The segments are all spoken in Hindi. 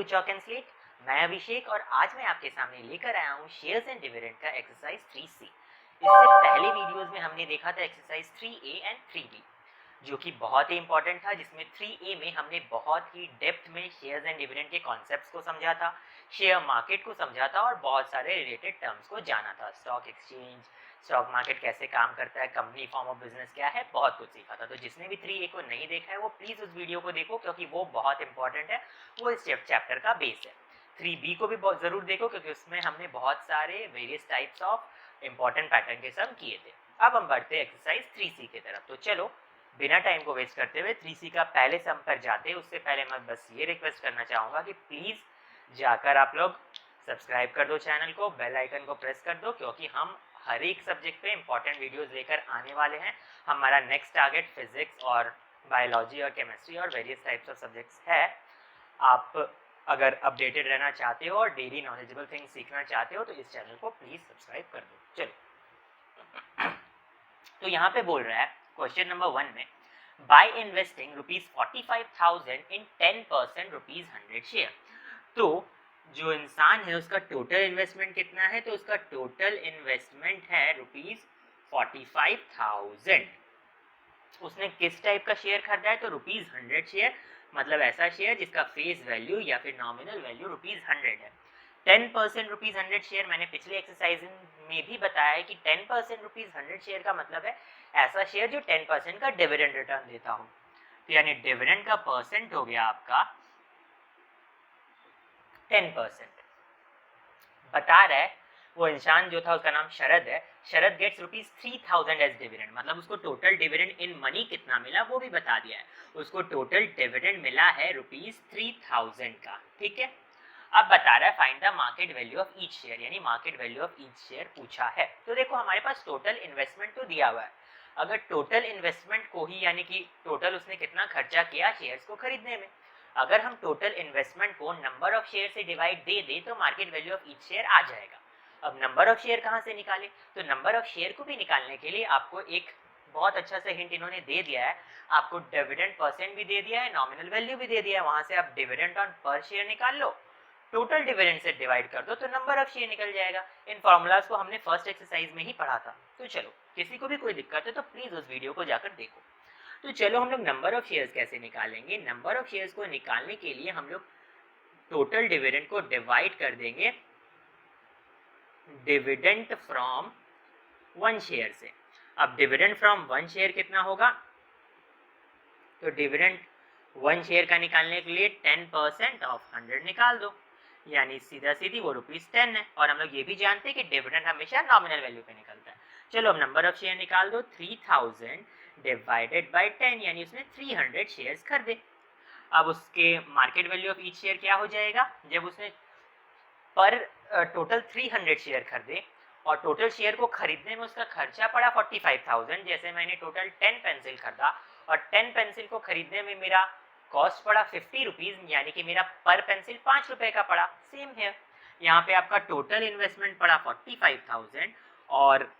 Chalk and slate. मैं अभिषेक और आज मैं आपके सामने लेकर आया हूँ शेयर्स एंड डिविडेंड का एक्सरसाइज 3C। इससे पहले वीडियोस में हमने देखा था एक्सरसाइज 3A एंड 3B, जो कि बहुत ही इंपॉर्टेंट था, जिसमें 3A में हमने बहुत ही डेप्थ में शेयर्स एंड डिविडेंड के कॉन्सेप्ट्स को समझा था, शेयर मार्केट को समझा था और बहुत सारे रिलेटेड टर्म्स को जाना था। स्टॉक एक्सचेंज, स्टॉक मार्केट कैसे काम करता है, कंपनी फॉर्म ऑफ बिजनेस क्या है, बहुत कुछ सीखा था। तो जिसने भी 3A को नहीं देखा है वो प्लीज़ उस वीडियो को देखो, क्योंकि वो बहुत इंपॉर्टेंट है, वो इस चैप्टर का बेस है। 3B को भी बहुत ज़रूर देखो, क्योंकि उसमें हमने बहुत सारे various types of important pattern के सम किए थे। अब हम बढ़ते हैं एक्सरसाइज 3C की तरफ। तो चलो बिना टाइम को वेस्ट करते हुए 3C का पहले सम पर जाते हैं। उससे पहले मैं बस ये रिक्वेस्ट करना चाहूँगा कि प्लीज़ जाकर आप लोग सब्सक्राइब कर दो चैनल को, बेल आइकन को प्रेस कर दो, क्योंकि हम हर एक सब्जेक्ट पे इंपॉर्टेंट वीडियोस लेकर आने वाले हैं। हमारा नेक्स्ट टारगेट फिजिक्स और बायोलॉजी और केमिस्ट्री और वेरियस टाइप्स ऑफ सब्जेक्ट्स है। आप अगर अपडेटेड रहना चाहते हो और डेली नॉलेजेबल थिंग्स सीखना चाहते हो तो इस चैनल को प्लीज़ सब्सक्राइब कर दो। चलो तो यहाँ पे बोल रहा है क्वेश्चन नंबर 1 में, बाय इन्वेस्टिंग ₹45,000 इन 10% ₹100 शेयर। तो जो इंसान है उसका टोटल इन्वेस्टमेंट कितना है? तो उसका टोटल इन्वेस्टमेंट है ₹45,000। उसने किस टाइप का शेयर खरीदा है? तो ₹100 शेयर, मतलब ऐसा शेयर जिसका फेस वैल्यू या फिर नॉमिनल वैल्यू ₹100 है। 10% ₹100 शेयर मैंने पिछले एक्सरसाइज में भी बताया है कि 10% ₹100 शेयर का मतलब है ऐसा शेयर जो 10% का डिविडेंड रिटर्न देता हो। तो यानी डिविडेंड का परसेंट हो गया आपका 10%। बता रहा है वो इंसान जो था उसका नाम शरद है। शरद गेट्स ₹3000 एज डिविडेंड, मतलब उसको टोटल डिविडेंड इन मनी कितना मिला वो भी बता दिया है। उसको टोटल डिविडेंड मिला है ₹3000 का। ठीक है, अब बता रहा है find the market value of each share, यानी market value of each share पूछा है। तो देखो हमारे पास टोटल इन्वेस्टमेंट तो दिया हुआ है। अगर टोटल इन्वेस्टमेंट को ही, यानी कि टोटल उसने कितना खर्चा किया शेयर्स को खरीदने में, अगर हम टोटल इन्वेस्टमेंट को नंबर ऑफ शेयर से डिवाइड दे दे तो market value of each share आ जाएगा। अब नंबर ऑफ शेयर कहाँ से निकाले? तो नंबर ऑफ शेयर को भी निकालने के लिए आपको एक बहुत अच्छा सा हिंट इन्होंने दे दिया है। आपको डिविडेंड परसेंट भी दे दिया है, नॉमिनल वैल्यू भी दे दिया है। वहां से आप डिविडेंड ऑन पर शेयर निकाल लो, टोटल डिविडेंड से डिवाइड कर दो तो नंबर ऑफ शेयर निकल जाएगा। इन फॉर्मूलाज को हमने फर्स्ट एक्सरसाइज में ही पढ़ा था। तो चलो, किसी को भी कोई दिक्कत है तो प्लीज उस वीडियो को जाकर देखो। तो चलो हम लोग नंबर ऑफ शेयर्स कैसे निकालेंगे? नंबर ऑफ शेयर्स को निकालने के लिए हम लोग टोटल डिविडेंड को डिवाइड कर देंगे डिविडेंड फ्रॉम 1 शेयर से। अब डिविडेंड फ्रॉम 1 शेयर कितना होगा? तो डिविडेंड 1 शेयर का निकालने के लिए 10% ऑफ 100 निकाल दो, यानी सीधा सीधी वो ₹10 है। और हम लोग ये भी जानते हैं कि डिविडेंड हमेशा नॉमिनल वैल्यू पे निकलता है। चलो अब नंबर ऑफ शेयर निकाल दो, 3000 डिवाइडेड बाय 10, यानी उसने 300 शेयर्स खरीदे। अब उसके market value of each share क्या हो जाएगा? जब उसने पर टोटल 300 शेयर खरीदे और टोटल शेयर को खरीदने में उसका खर्चा पड़ा 45,000। जैसे मैंने टोटल 10 पेंसिल खरीदा और 10 पेंसिल को खरीदने में मेरा कॉस्ट पड़ा 50 रुपीज, यानी कि मेरा पर पेंसिल 5 रुपए का पड़ा। सेम है, यहाँ पे आपका टोटल इन्वेस्टमेंट पड़ा 45,000 और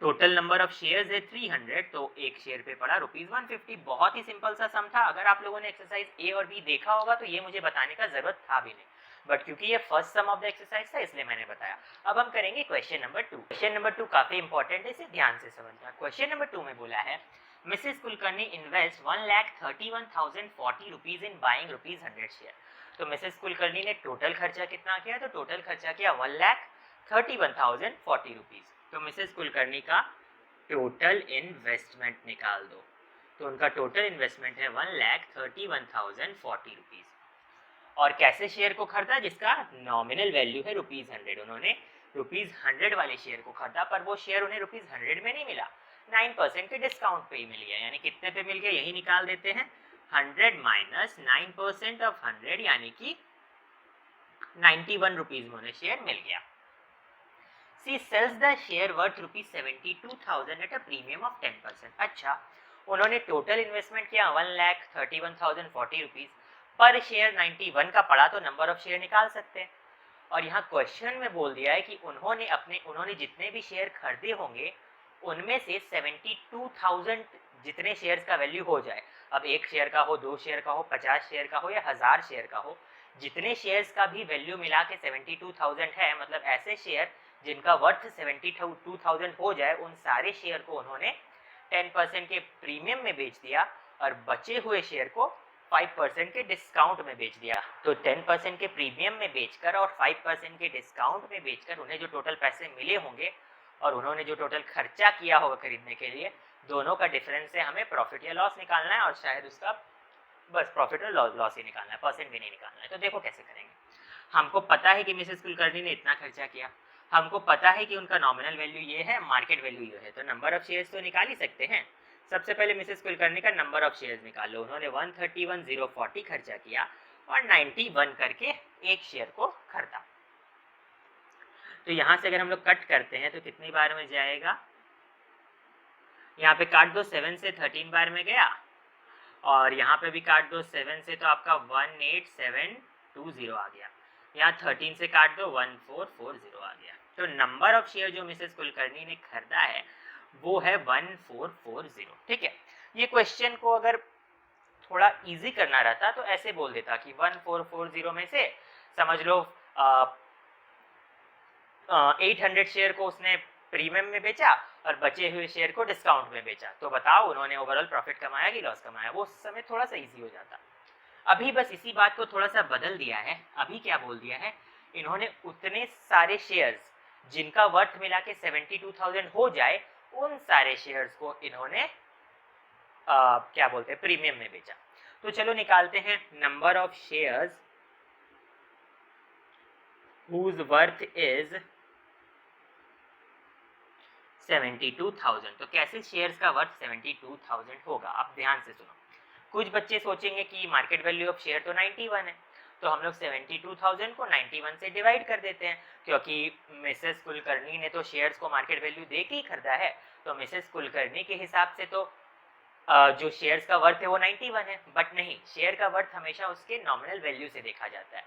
टोटल नंबर ऑफ शेयर्स है 300, तो एक शेयर पे पड़ा ₹150। बहुत ही सिंपल सा सम था। अगर आप लोगों ने एक्सरसाइज ए और बी देखा होगा तो ये मुझे बताने का जरूरत था भी नहीं, बट क्योंकि ये first some of the exercise था इसलिए मैंने बताया। अब हम करेंगे क्वेश्चन नंबर 2। क्वेश्चन नंबर 2 काफी इंपॉर्टेंट है, इसे ध्यान से समझना। क्वेश्चन नंबर 2 में बोला है Mrs Kulkarni invest 1,31,040 rupees in buying ₹100 share. तो मिसेस कुलकर्णी ने टोटल खर्चा कितना किया? तो टोटल खर्चा किया 1,31,040 रुपीज। तो मिसेस कुलकर्णी का टोटल इन्वेस्टमेंट निकाल दो। तो उनका टोटल इन्वेस्टमेंट है 1,31,040 रुपीज। और कैसे शेयर को खरीदा? जिसका नॉमिनल वैल्यू है ₹100। उन्होंने ₹100 वाले शेयर को खरीदा, पर वो शेयर उन्हें ₹100 में नहीं मिला, 9% के डिस्काउंट पे ही मिल गया। यानी कितने पे मिल गया? यही निकाल देते हैं, 100 माइनस 9% ऑफ 100, यानी कि 91 रुपीज में उन्हें शेयर मिल गया। She sells the share worth ₹72,000 at a premium of 10%। अच्छा, उन्होंने टोटल इन्वेस्टमेंट किया 1,31,040 रुपीज, पर शेयर 91 का पड़ा, तो नंबर ऑफ शेयर निकाल सकते हैं। और यहाँ क्वेश्चन में बोल दिया है कि उन्होंने जितने भी शेयर खरीदे होंगे उनमें से 72,000 जितने शेयर्स का वैल्यू हो जाए। अब 1 शेयर का हो, 2 शेयर का हो, 50 शेयर का हो या 1000 शेयर का हो, जितने शेयर्स का भी वैल्यू मिला के 72,000 है, मतलब ऐसे शेयर जिनका वर्थ 72,000 हो जाए, उन सारे शेयर को उन्होंने 10% के प्रीमियम में बेच दिया और बचे हुए शेयर को 5% के डिस्काउंट में बेच दिया। तो 10% के प्रीमियम में बेचकर और 5% के डिस्काउंट में बेचकर उन्हें जो टोटल पैसे मिले होंगे और उन्होंने जो टोटल खर्चा किया होगा खरीदने के लिए, दोनों का डिफरेंस से हमें प्रॉफिट या लॉस निकालना है, और शायद उसका बस प्रॉफिट और लॉस ही निकालना है, परसेंट भी नहीं निकालना है। तो देखो कैसे करेंगे। हमको पता है कि मिसेस कुलकर्णी ने इतना खर्चा किया, हमको पता है कि उनका नॉमिनल वैल्यू ये है, मार्केट वैल्यू ये है, तो नंबर ऑफ शेयर्स तो निकाल ही सकते हैं। सबसे पहले मिसेस कुलकर्णी का नंबर ऑफ शेयर्स निकाल लो। उन्होंने 131,040 खर्चा किया और 91 करके एक शेयर को खरीदा। तो यहाँ से अगर हम लोग कट करते हैं तो कितनी बार में जाएगा, यहाँ पे काट दो, 7 से 13 बार में गया, और यहाँ पे भी काट दो 7 से, तो आपका 18720 आ गया। यहाँ 13 से काट दो 1440 आ गया। तो नंबर ऑफ शेयर जो मिसेस कुलकर्णी ने खरीदा है वो है 1440। ठीक है, ये क्वेश्चन को अगर थोड़ा इजी करना रहता तो ऐसे बोल देता कि 1440 में से समझ लो 800 शेयर को उसने प्रीमियम में बेचा और बचे हुए शेयर को डिस्काउंट में बेचा, तो बताओ उन्होंने ओवरऑल प्रॉफिट कमाया कि लॉस कमाया। वो उस समय थोड़ा सा इजी हो जाता। अभी बस इसी बात को थोड़ा सा बदल दिया है। अभी क्या बोल दिया है, इन्होंने उतने सारे शेयर्स जिनका वर्थ मिला के 72,000 हो जाए, उन सारे शेयर्स को इन्होंने क्या बोलते हैं, प्रीमियम में बेचा। तो चलो निकालते हैं number of shares whose worth is 72,000। तो कैसे शेयर्स का वर्थ 72,000 होगा, आप ध्यान से सुनो। कुछ बच्चे सोचेंगे कि मार्केट वैल्यू ऑफ शेयर तो 91 है, तो हम लोग 72,000 को 91 से डिवाइड कर देते हैं, क्योंकि मिसेस कुलकर्णी ने तो शेयर्स को मार्केट वैल्यू दे के ही खरीदा है, तो मिसेस कुलकर्णी के हिसाब से तो जो शेयर्स का वर्थ है वो 91 है। बट नहीं, शेयर का वर्थ हमेशा उसके नॉमिनल वैल्यू से देखा जाता है।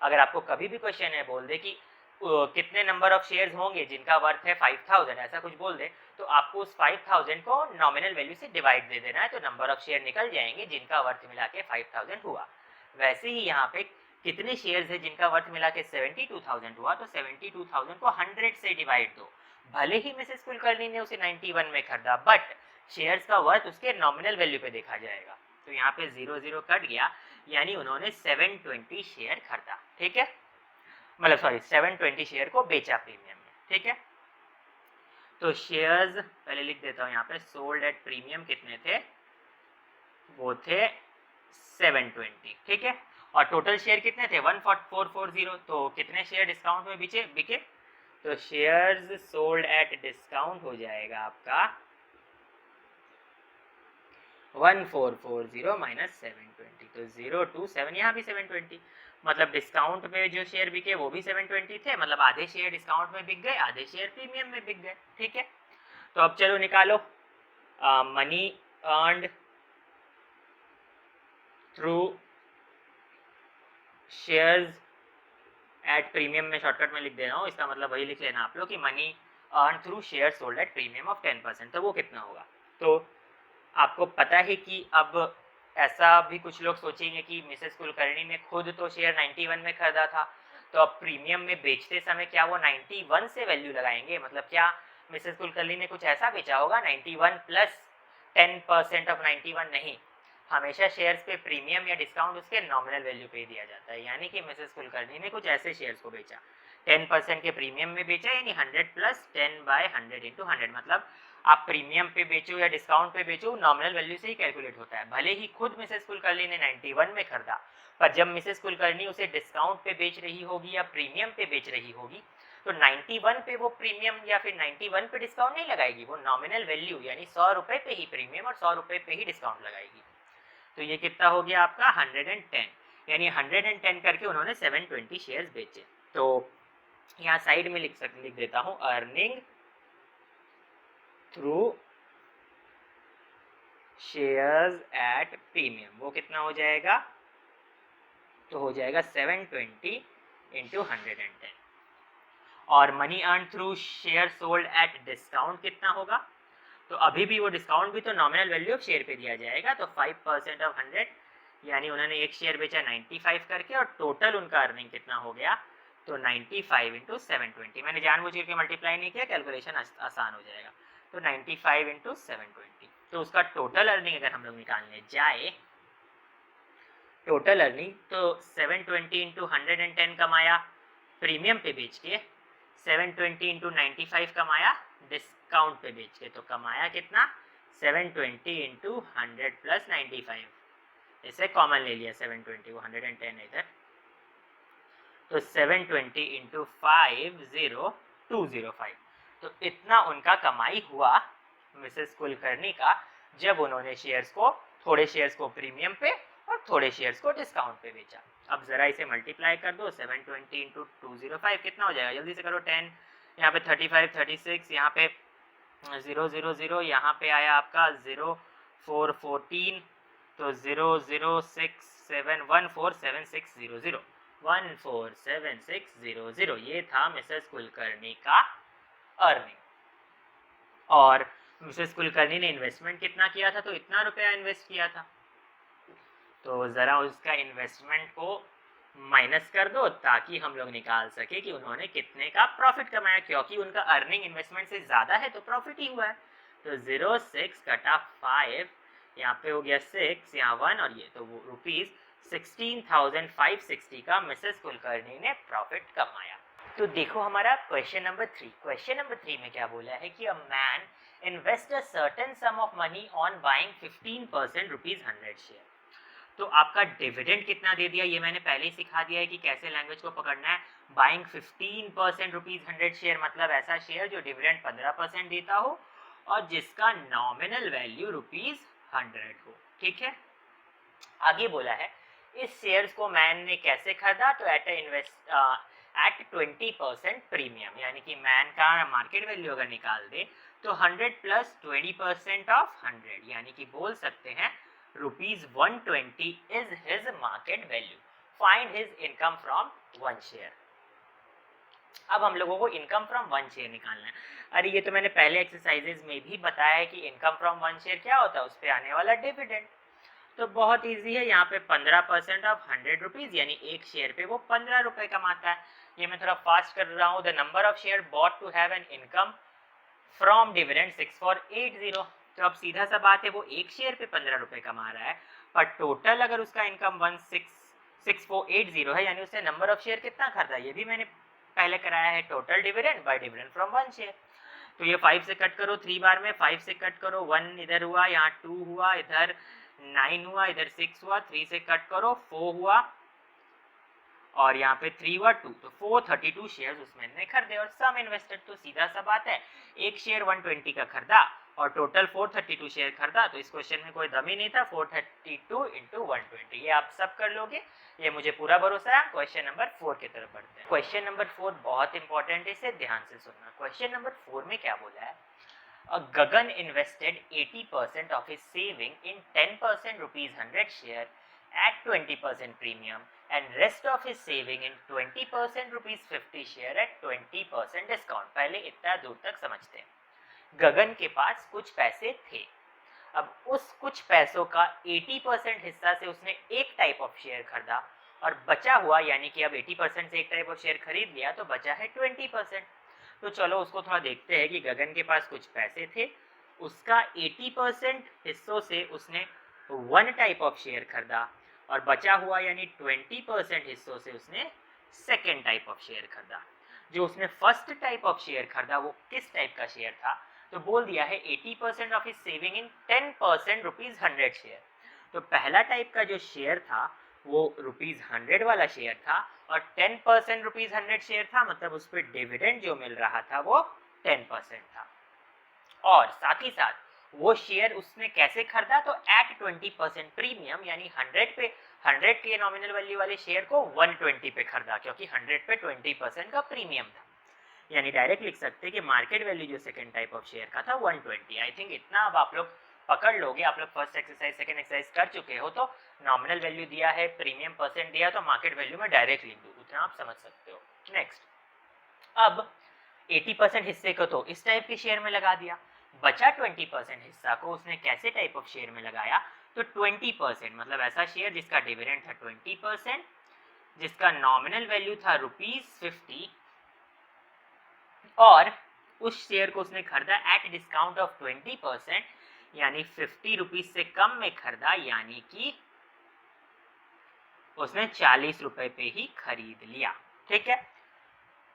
अगर आपको कभी भी क्वेश्चन है बोल दे कि कितने नंबर ऑफ शेयर्स होंगे जिनका वर्थ है 5000, ऐसा कुछ बोल दे, तो आपको उस 5000 को नॉमिनल वैल्यू से डिवाइड दे देना है, तो नंबर ऑफ शेयर निकल जाएंगे जिनका वर्थ मिला के 5000 हुआ। वैसे ही यहाँ पे कितने शेयर्स है जिनका वर्थ मिला के 72,000 हुआ, तो 72,000 को 100 से डिवाइड दो। भले ही मिसेस कुलकर्णी ने उसे 91 में खरीदा, बट शेयर्स का वर्थ उसके नॉमिनल वैल्यू पे देखा जाएगा। तो यहाँ पे 0 कट गया, यानी उन्होंने 720 शेयर खरीदा। ठीक है, मतलब सॉरी 720 शेयर को बेचा प्रीमियम में। ठीक है, तो शेयर्स पहले लिख देता हूँ यहाँ पे, सोल्ड एट प्रीमियम कितने थे, वो थे 720। ठीक है, और टोटल शेयर कितने थे 1440, तो कितने शेयर डिस्काउंट में बिके, तो शेयर्स सोल्ड एट डिस्काउंट हो जाएगा आपका 1440 माइनस 720, तो 027, यहाँ भी 720, मतलब डिस्काउंट पे जो शेयर बिके वो भी 720 थे, मतलब आधे शेयर डिस्काउंट में बिक गए, आधे शेयर प्रीमियम में बिक गए। ठीक है, तो अब चलो निकालो money earned through shares at premium, में शॉर्टकट में लिख दे रहा हूँ, इसका मतलब वही लिख लेना आप लोग कि money earn through share sold at premium of 10%, तो वो कितना होगा। तो आपको पता है कि अब ऐसा भी कुछ लोग सोचेंगे कि मिसेस कुलकर्णी ने खुद तो शेयर 91 में खरीदा था, तो अब प्रीमियम में बेचते समय क्या वो 91 से वैल्यू लगाएंगे, मतलब क्या मिसेस कुलकर्णी ने कुछ ऐसा बेचा होगा 91 प्लस 10% ऑफ 91, नहीं, हमेशा शेयर्स पे प्रीमियम या डिस्काउंट उसके नॉमिनल वैल्यू पे दिया जाता है। यानी कि मिसेस कुलकर्णी ने कुछ ऐसे शेयर्स को बेचा, 10% के प्रीमियम में बेचा, यानी 100 प्लस 10/100 इंटू 100, मतलब आप प्रीमियम पे बेचो या डिस्काउंट पे बेचो, नॉमिनल वैल्यू से ही कैलकुलेट होता है। भले ही खुद मिसेस कुलकर्णी ने 91 में खरीदा, पर जब मिसेस कुलकर्णी उसे डिस्काउंट पे बेच रही होगी या प्रीमियम पे बेच रही होगी, तो 91 पे वो प्रीमियम या फिर 91 पे डिस्काउंट नहीं लगाएगी, वो नॉमिनल वैल्यू यानी 100 रुपए पे ही प्रीमियम और 100 रुपए पे ही डिस्काउंट लगाएगी। तो ये कितना हो गया आपका 110, यानी 110 करके उन्होंने 720 शेयर्स बेचे। तो यहाँ साइड में लिख देता हूँ earning through shares at premium, वो कितना हो जाएगा, तो हो जाएगा 720 इंटू 110। और money earn through share sold at discount कितना होगा, तो अभी भी वो डिस्काउंट भी तो नॉमिनल वैल्यू ऑफ शेयर पे दिया जाएगा, तो 5% ऑफ 100 यानी उन्होंने एक शेयर बेचा 95 करके और टोटल उनका अर्निंग कितना हो गया, तो 95 इंटू 720। मैंने जानबूझ के मल्टीप्लाई नहीं किया, कैलकुलेशन आसान हो जाएगा। तो 95 इंटू 720, तो उसका टोटल अर्निंग अगर हम लोग निकालने जाए, टोटल अर्निंग तो 720 इंटू 110 कमाया प्रीमियम पे बेच के, 720 इंटू 95 कमाया डिस्काउंट पे बेच के, तो कमाया कितना 720 इंटू 100 प्लस 95, इसे कॉमन ले लिया 720 को 110 इधर, तो 720 इंटू 50205, तो इतना उनका कमाई हुआ मिसेस कुलकर्णी का जब उन्होंने शेयर्स को, थोड़े शेयर्स को प्रीमियम पे और थोड़े शेयर्स को डिस्काउंट पे बेचा। अब जरा इसे मल्टीप्लाई कर दो, 720 इंटू 205 कितना हो जाएगा, जल्दी से करो, 10 यहाँ पे 35 36, यहाँ पे 000, यहाँ पे आया आपका 0414, तो 006714760 147600, ये था मिसेस कुलकर्णी का अर्निंग। और मिसेस कुलकर्णी ने इन्वेस्टमेंट कितना किया था, तो इतना रुपया इन्वेस्ट किया था, तो ज़रा उसका इन्वेस्टमेंट को माइनस कर दो ताकि हम लोग निकाल सके कि उन्होंने कितने का प्रॉफिट कमाया, क्योंकि उनका अर्निंग इन्वेस्टमेंट से ज़्यादा है तो प्रॉफिट ही हुआ है। तो 06 कटा 5, यहाँ पे हो गया 6, यहाँ 1 और ये, तो वो ₹16,560 का मिसेस कुलकर्णी ने प्रॉफिट कमाया। तो देखो हमारा क्वेश्चन नंबर 3, क्वेश्चन नंबर 3 में क्या बोला है कि a man invest a certain some of money on buying 15% ₹100 share. तो आपका डिविडेंड कितना दे दिया, ये मैंने पहले ही सिखा दिया है कि कैसे लैंग्वेज को पकड़ना है। बाइंग 15% ₹100 शेयर, मतलब ऐसा शेयर जो डिविडेंड 15% देता हो और जिसका नॉमिनल वैल्यू ₹100 हो, ठीक है। आगे बोला है इस शेयर्स को मैन ने कैसे खरीदा, तो एट 20% प्रीमियम, यानी कि मैन का मार्केट वैल्यू अगर निकाल दे तो 100 प्लस 20% ऑफ 100, यानी कि बोल सकते हैं ₹120 is his market value. Find his income from 1 share. अब हम लोगों को इनकम फ्रॉम 1 शेयर निकालना है। अरे ये तो मैंने पहले एक्सरसाइजेज में भी बताया है कि इनकम फ्रॉम 1 शेयर क्या होता है, उस पर आने वाला डिविडेंड। तो बहुत इजी है, यहाँ पे 15% ऑफ 100 रुपीज, यानी एक शेयर पे वो 15 रुपए कमाता है। ये मैं थोड़ा फास्ट कर रहा हूँ। The number of share bought to have an income from dividend 6480। तो अब सीधा सा बात है, वो एक शेयर पे 15 रुपए कमा रहा है, पर टोटल अगर उसका इनकम 6480 है, यानी उसने नंबर ऑफ शेयर कितना खरीदा, ये भी मैंने पहले कराया है, total dividend bye dividend from 1 share. तो ये 5 से कट करो 3 बार में, 5 से कट करो 1 इधर हुआ, यहाँ 2 हुआ, इधर 9 हुआ, इधर 6 हुआ, 3 से कट करो 4 हुआ और यहाँ पे 3 हुआ 2, तो 432 शेयर्स उसमें खरीदे और सम इन्वेस्टेड। तो सीधा सा बात है, एक शेयर 120 का खरीदा और टोटल 432 शेयर खरीदा, तो इस क्वेश्चन में कोई दम ही नहीं था। 432 इंटू 120, ये आप सब कर लोगे, ये मुझे पूरा भरोसा है। क्वेश्चन नंबर 4 की तरफ बढ़ते हैं। क्वेश्चन नंबर 4 बहुत इंपॉर्टेंट है, इसे ध्यान से सुनना। क्वेश्चन नंबर 4 में क्या बोला है, Gagan invested 80% of his saving in 10% ₹100 share at 20% premium and rest of his saving in 20% ₹50 share at 20% discount। पहले इतना दूर तक समझते हैं। गगन के पास कुछ पैसे थे, अब उस कुछ पैसों का 80% हिस्सा से उसने एक टाइप ऑफ शेयर खरीदा और बचा हुआ, यानी कि अब 80% से एक टाइप ऑफ शेयर खरीद लिया तो बचा है 20%। तो चलो उसको थोड़ा देखते हैं कि गगन के पास कुछ पैसे थे, उसका 80% हिस्सों से उसने 1 टाइप ऑफ शेयर खरीदा और बचा हुआ यानी 20% हिस्सों से उसने सेकेंड टाइप ऑफ शेयर खरीदा। जो उसने फर्स्ट टाइप ऑफ शेयर खरीदा वो किस टाइप का शेयर था, तो बोल दिया है 80% of his saving in 10% ₹100 share. तो पहला टाइप का जो शेयर था वो ₹100 वाला शेयर था और 10% ₹100 शेयर था, मतलब उस पर डिविडेंड जो मिल रहा था वो 10% था। और साथ ही साथ वो शेयर उसने कैसे खरीदा, तो एट 20% प्रीमियम, यानी 100 के नॉमिनल वैल्यू वाले शेयर को 120 पे खरीदा, क्योंकि 100 पे 20% का प्रीमियम था। यानी डायरेक्ट लिख सकते हैं कि मार्केट वैल्यू जो सेकंड टाइप ऑफ शेयर का था 120। आई थिंक इतना अब आप लोग पकड़ लोगे। आप लोग फर्स्ट एक्सरसाइज सेकंड एक्सरसाइज कर चुके हो, तो नॉमिनल वैल्यू दिया है, प्रीमियम परसेंट दिया, तो मार्केट वैल्यू में डायरेक्ट लिख दो, उतना आप समझ सकते हो। नेक्स्ट, अब 80% हिस्से को तो इस टाइप के शेयर में लगा दिया, बचा 20% हिस्सा को उसने कैसे टाइप ऑफ शेयर में लगाया, तो 20%, मतलब ऐसा शेयर जिसका डिविडेंड था 20%, जिसका नॉमिनल वैल्यू था ₹50, और उस शेयर को उसने खरीदा एट डिस्काउंट ऑफ 20%, यानी 50 रुपीज से कम में खरीदा, यानी कि उसने 40 रुपए पे ही खरीद लिया। ठीक है,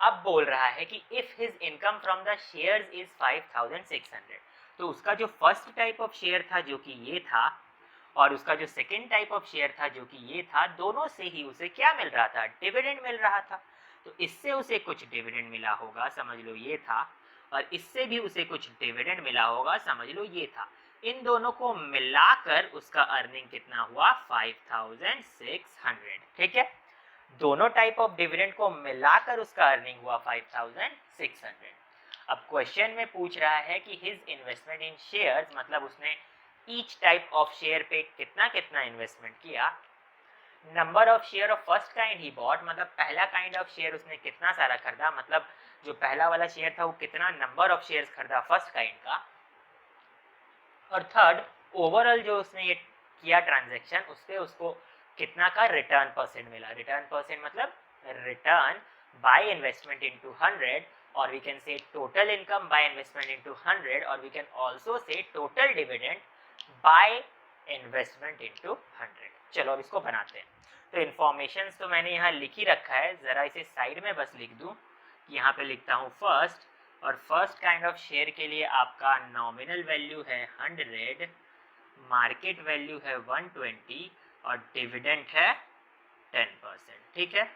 अब बोल रहा है कि if his income from the shares is 5600, तो उसका जो फर्स्ट टाइप ऑफ शेयर था जो कि ये था, और उसका जो सेकेंड टाइप ऑफ शेयर था जो कि ये था, दोनों से ही उसे क्या मिल रहा था? डिविडेंड मिल रहा था। तो इससे उसे कुछ डिविडेंड मिला होगा, समझ लो ये था, और इससे भी उसे कुछ डिविडेंड मिला होगा, समझ लो ये था। इन दोनों को मिलाकर उसका अर्निंग कितना हुआ? 5600। ठीक है, दोनों टाइप ऑफ डिविडेंड को मिलाकर उसका अर्निंग हुआ 5600। अब क्वेश्चन में पूछ रहा है कि हिज इन्वेस्टमेंट इन शेयर्स, मतलब उसने ईच टाइप ऑफ शेयर पे कितना कितना इन्वेस्टमेंट किया। Number of share of first kind he bought, मतलब पहला काइंड ऑफ शेयर उसने कितना सारा खरीदा, मतलब जो पहला वाला शेयर था वो कितना नंबर ऑफ शेयर्स खरीदा फर्स्ट काइंड का। और थर्ड, ओवरऑल जो उसने ये किया ट्रांजैक्शन, उस पर उसको कितना का रिटर्न परसेंट मिला। रिटर्न परसेंट मतलब रिटर्न बाय इन्वेस्टमेंट इनटू 100, और we can say total income by investment into 100, और we can also say total dividend by investment into 100। चलो अब इसको बनाते हैं। तो इन्फॉर्मेशन तो मैंने यहाँ लिख ही रखा है, ज़रा इसे साइड में बस लिख दूँ। यहाँ पे लिखता हूँ फर्स्ट, और फर्स्ट काइंड ऑफ शेयर के लिए आपका नॉमिनल वैल्यू है 100, मार्केट वैल्यू है 120, और डिविडेंड है 10%। ठीक है,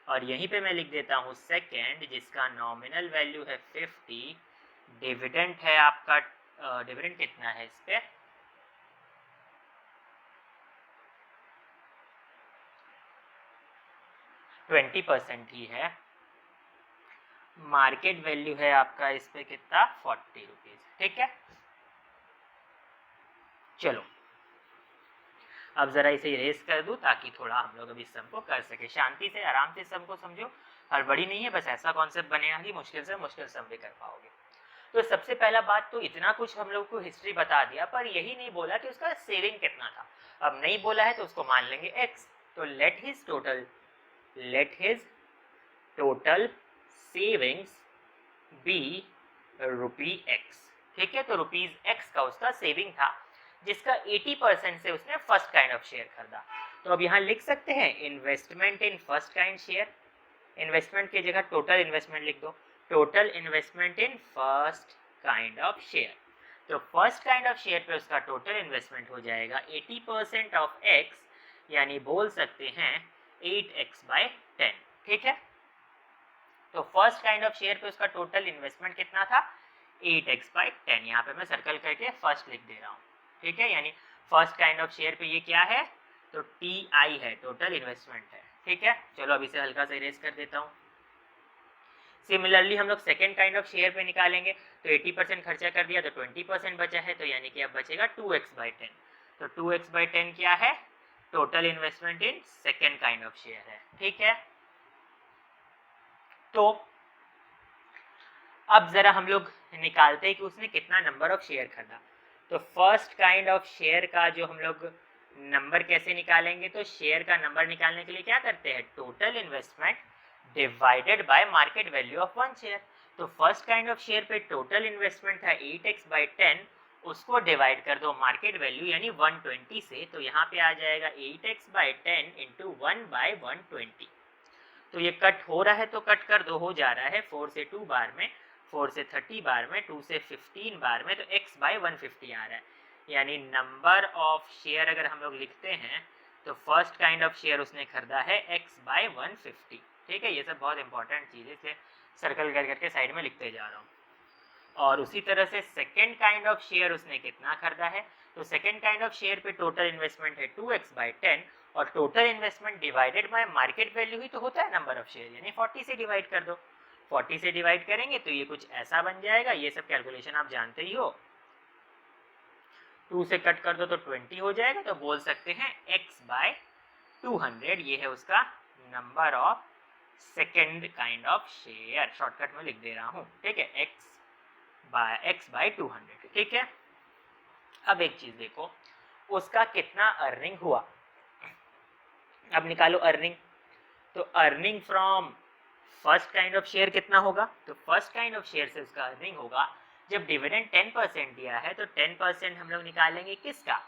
और यहीं पे मैं लिख देता हूँ सेकेंड, जिसका नॉमिनल वैल्यू है 50, डिविडेंड है आपका, डिविडेंड कितना है इस पे? 20% ही है। मार्केट वैल्यू है आपका इस पे कितना? 40 रुपीज। ठीक है, चलो अब जरा इसे इरेज कर दूं ताकि थोड़ा हम लोग अभी सम को कर सके। शांति से आराम से सम को समझो, हड़बड़ी नहीं है, बस ऐसा कॉन्सेप्ट बनेगा कि मुश्किल से मुश्किल सम भी कर पाओगे। तो सबसे पहला बात तो इतना कुछ हम लोग को हिस्ट्री बता दिया, पर यही नहीं बोला कि उसका सेविंग कितना था। अब नहीं बोला है तो उसको मान लेंगे x। तो let his total savings be ₹x। ठीक है, तो ₹x का उसका सेविंग था, जिसका 80% से उसने फर्स्ट काइंड ऑफ शेयर खरीदा। तो अब यहाँ लिख सकते हैं investment in first kind share. Investment की जगह टोटल इन्वेस्टमेंट लिख दो, total investment in first kind of share. तो फर्स्ट काइंड ऑफ शेयर पे उसका टोटल इन्वेस्टमेंट हो जाएगा 80% ऑफ x, यानी बोल सकते हैं 8x/10। ठीक है, तो फर्स्ट काइंड ऑफ शेयर पे उसका टोटल इन्वेस्टमेंट कितना था? 8x/10। यहाँ पे मैं सर्कल करके फर्स्ट लिख दे रहा हूँ। ठीक है, यानी फर्स्ट काइंड ऑफ शेयर पे ये क्या है? तो TI है, टोटल इन्वेस्टमेंट है। ठीक है, चलो अब इसे हल्का सा इरेज कर देता हूँ। सिमिलरली हम लोग सेकेंड काइंड ऑफ शेयर पे निकालेंगे, तो 80% खर्चा कर दिया तो 20% बचा है, तो यानी कि अब बचेगा 2x/10। तो 2x/10 क्या है? Total investment in second kind of share है। ठीक है, तो अब जरा हम लोग निकालते हैं कि उसने कितना नंबर ऑफ शेयर खरीदा। तो फर्स्ट काइंड ऑफ शेयर का जो हम लोग नंबर कैसे निकालेंगे? तो शेयर का नंबर निकालने के लिए क्या करते हैं? Total investment divided by market value of one share. तो फर्स्ट काइंड ऑफ शेयर पे टोटल इन्वेस्टमेंट था 8x/10, उसको डिवाइड कर दो मार्केट वैल्यू यानी 120 से, तो यहाँ पे आ जाएगा 8x/10 इंटू 1/120। तो ये कट हो रहा है तो कट कर दो, हो जा रहा है 4 से 2 बार में, 4 से 30 बार में, 2 से 15 बार में, तो x/150 आ रहा है। यानी नंबर ऑफ शेयर अगर हम लोग लिखते हैं तो फर्स्ट काइंड ऑफ शेयर उसने खरीदा है x/150। ठीक है, ये सब बहुत इंपॉर्टेंट चीज़ है, इसलिए सर्कल कर करके साइड में लिखते जा रहा हूँ। और उसी तरह से सेकेंड काइंड ऑफ शेयर उसने कितना खरीदा है? तो सेकेंड काइंड ऑफ शेयर पे टोटल इन्वेस्टमेंट है 2x/10, और total investment divided by market value ही तो होता है नंबर ऑफ शेयर, यानी 40 से डिवाइड कर दो। 40 से डिवाइड करेंगे तो ये कुछ ऐसा बन जाएगा, ये सब कैलकुलेशन आप जानते ही हो। 2 से कट कर दो तो 20 हो जाएगा, तो बोल सकते हैं x/200 ये है उसका number of second kind of share. Shortcut में लिख दे रहा हूँ। ठीक है, x/200। ठीक है, अब एक चीज देखो, उसका कितना अर्निंग हुआ। अब निकालो अर्निंग। तो earning from first kind of share कितना होगा, तो फर्स्ट काइंड ऑफ शेयर से उसका अर्निंग होगा, जब डिविडेंड 10% दिया है तो 10% हम लोग निकालेंगे किसका,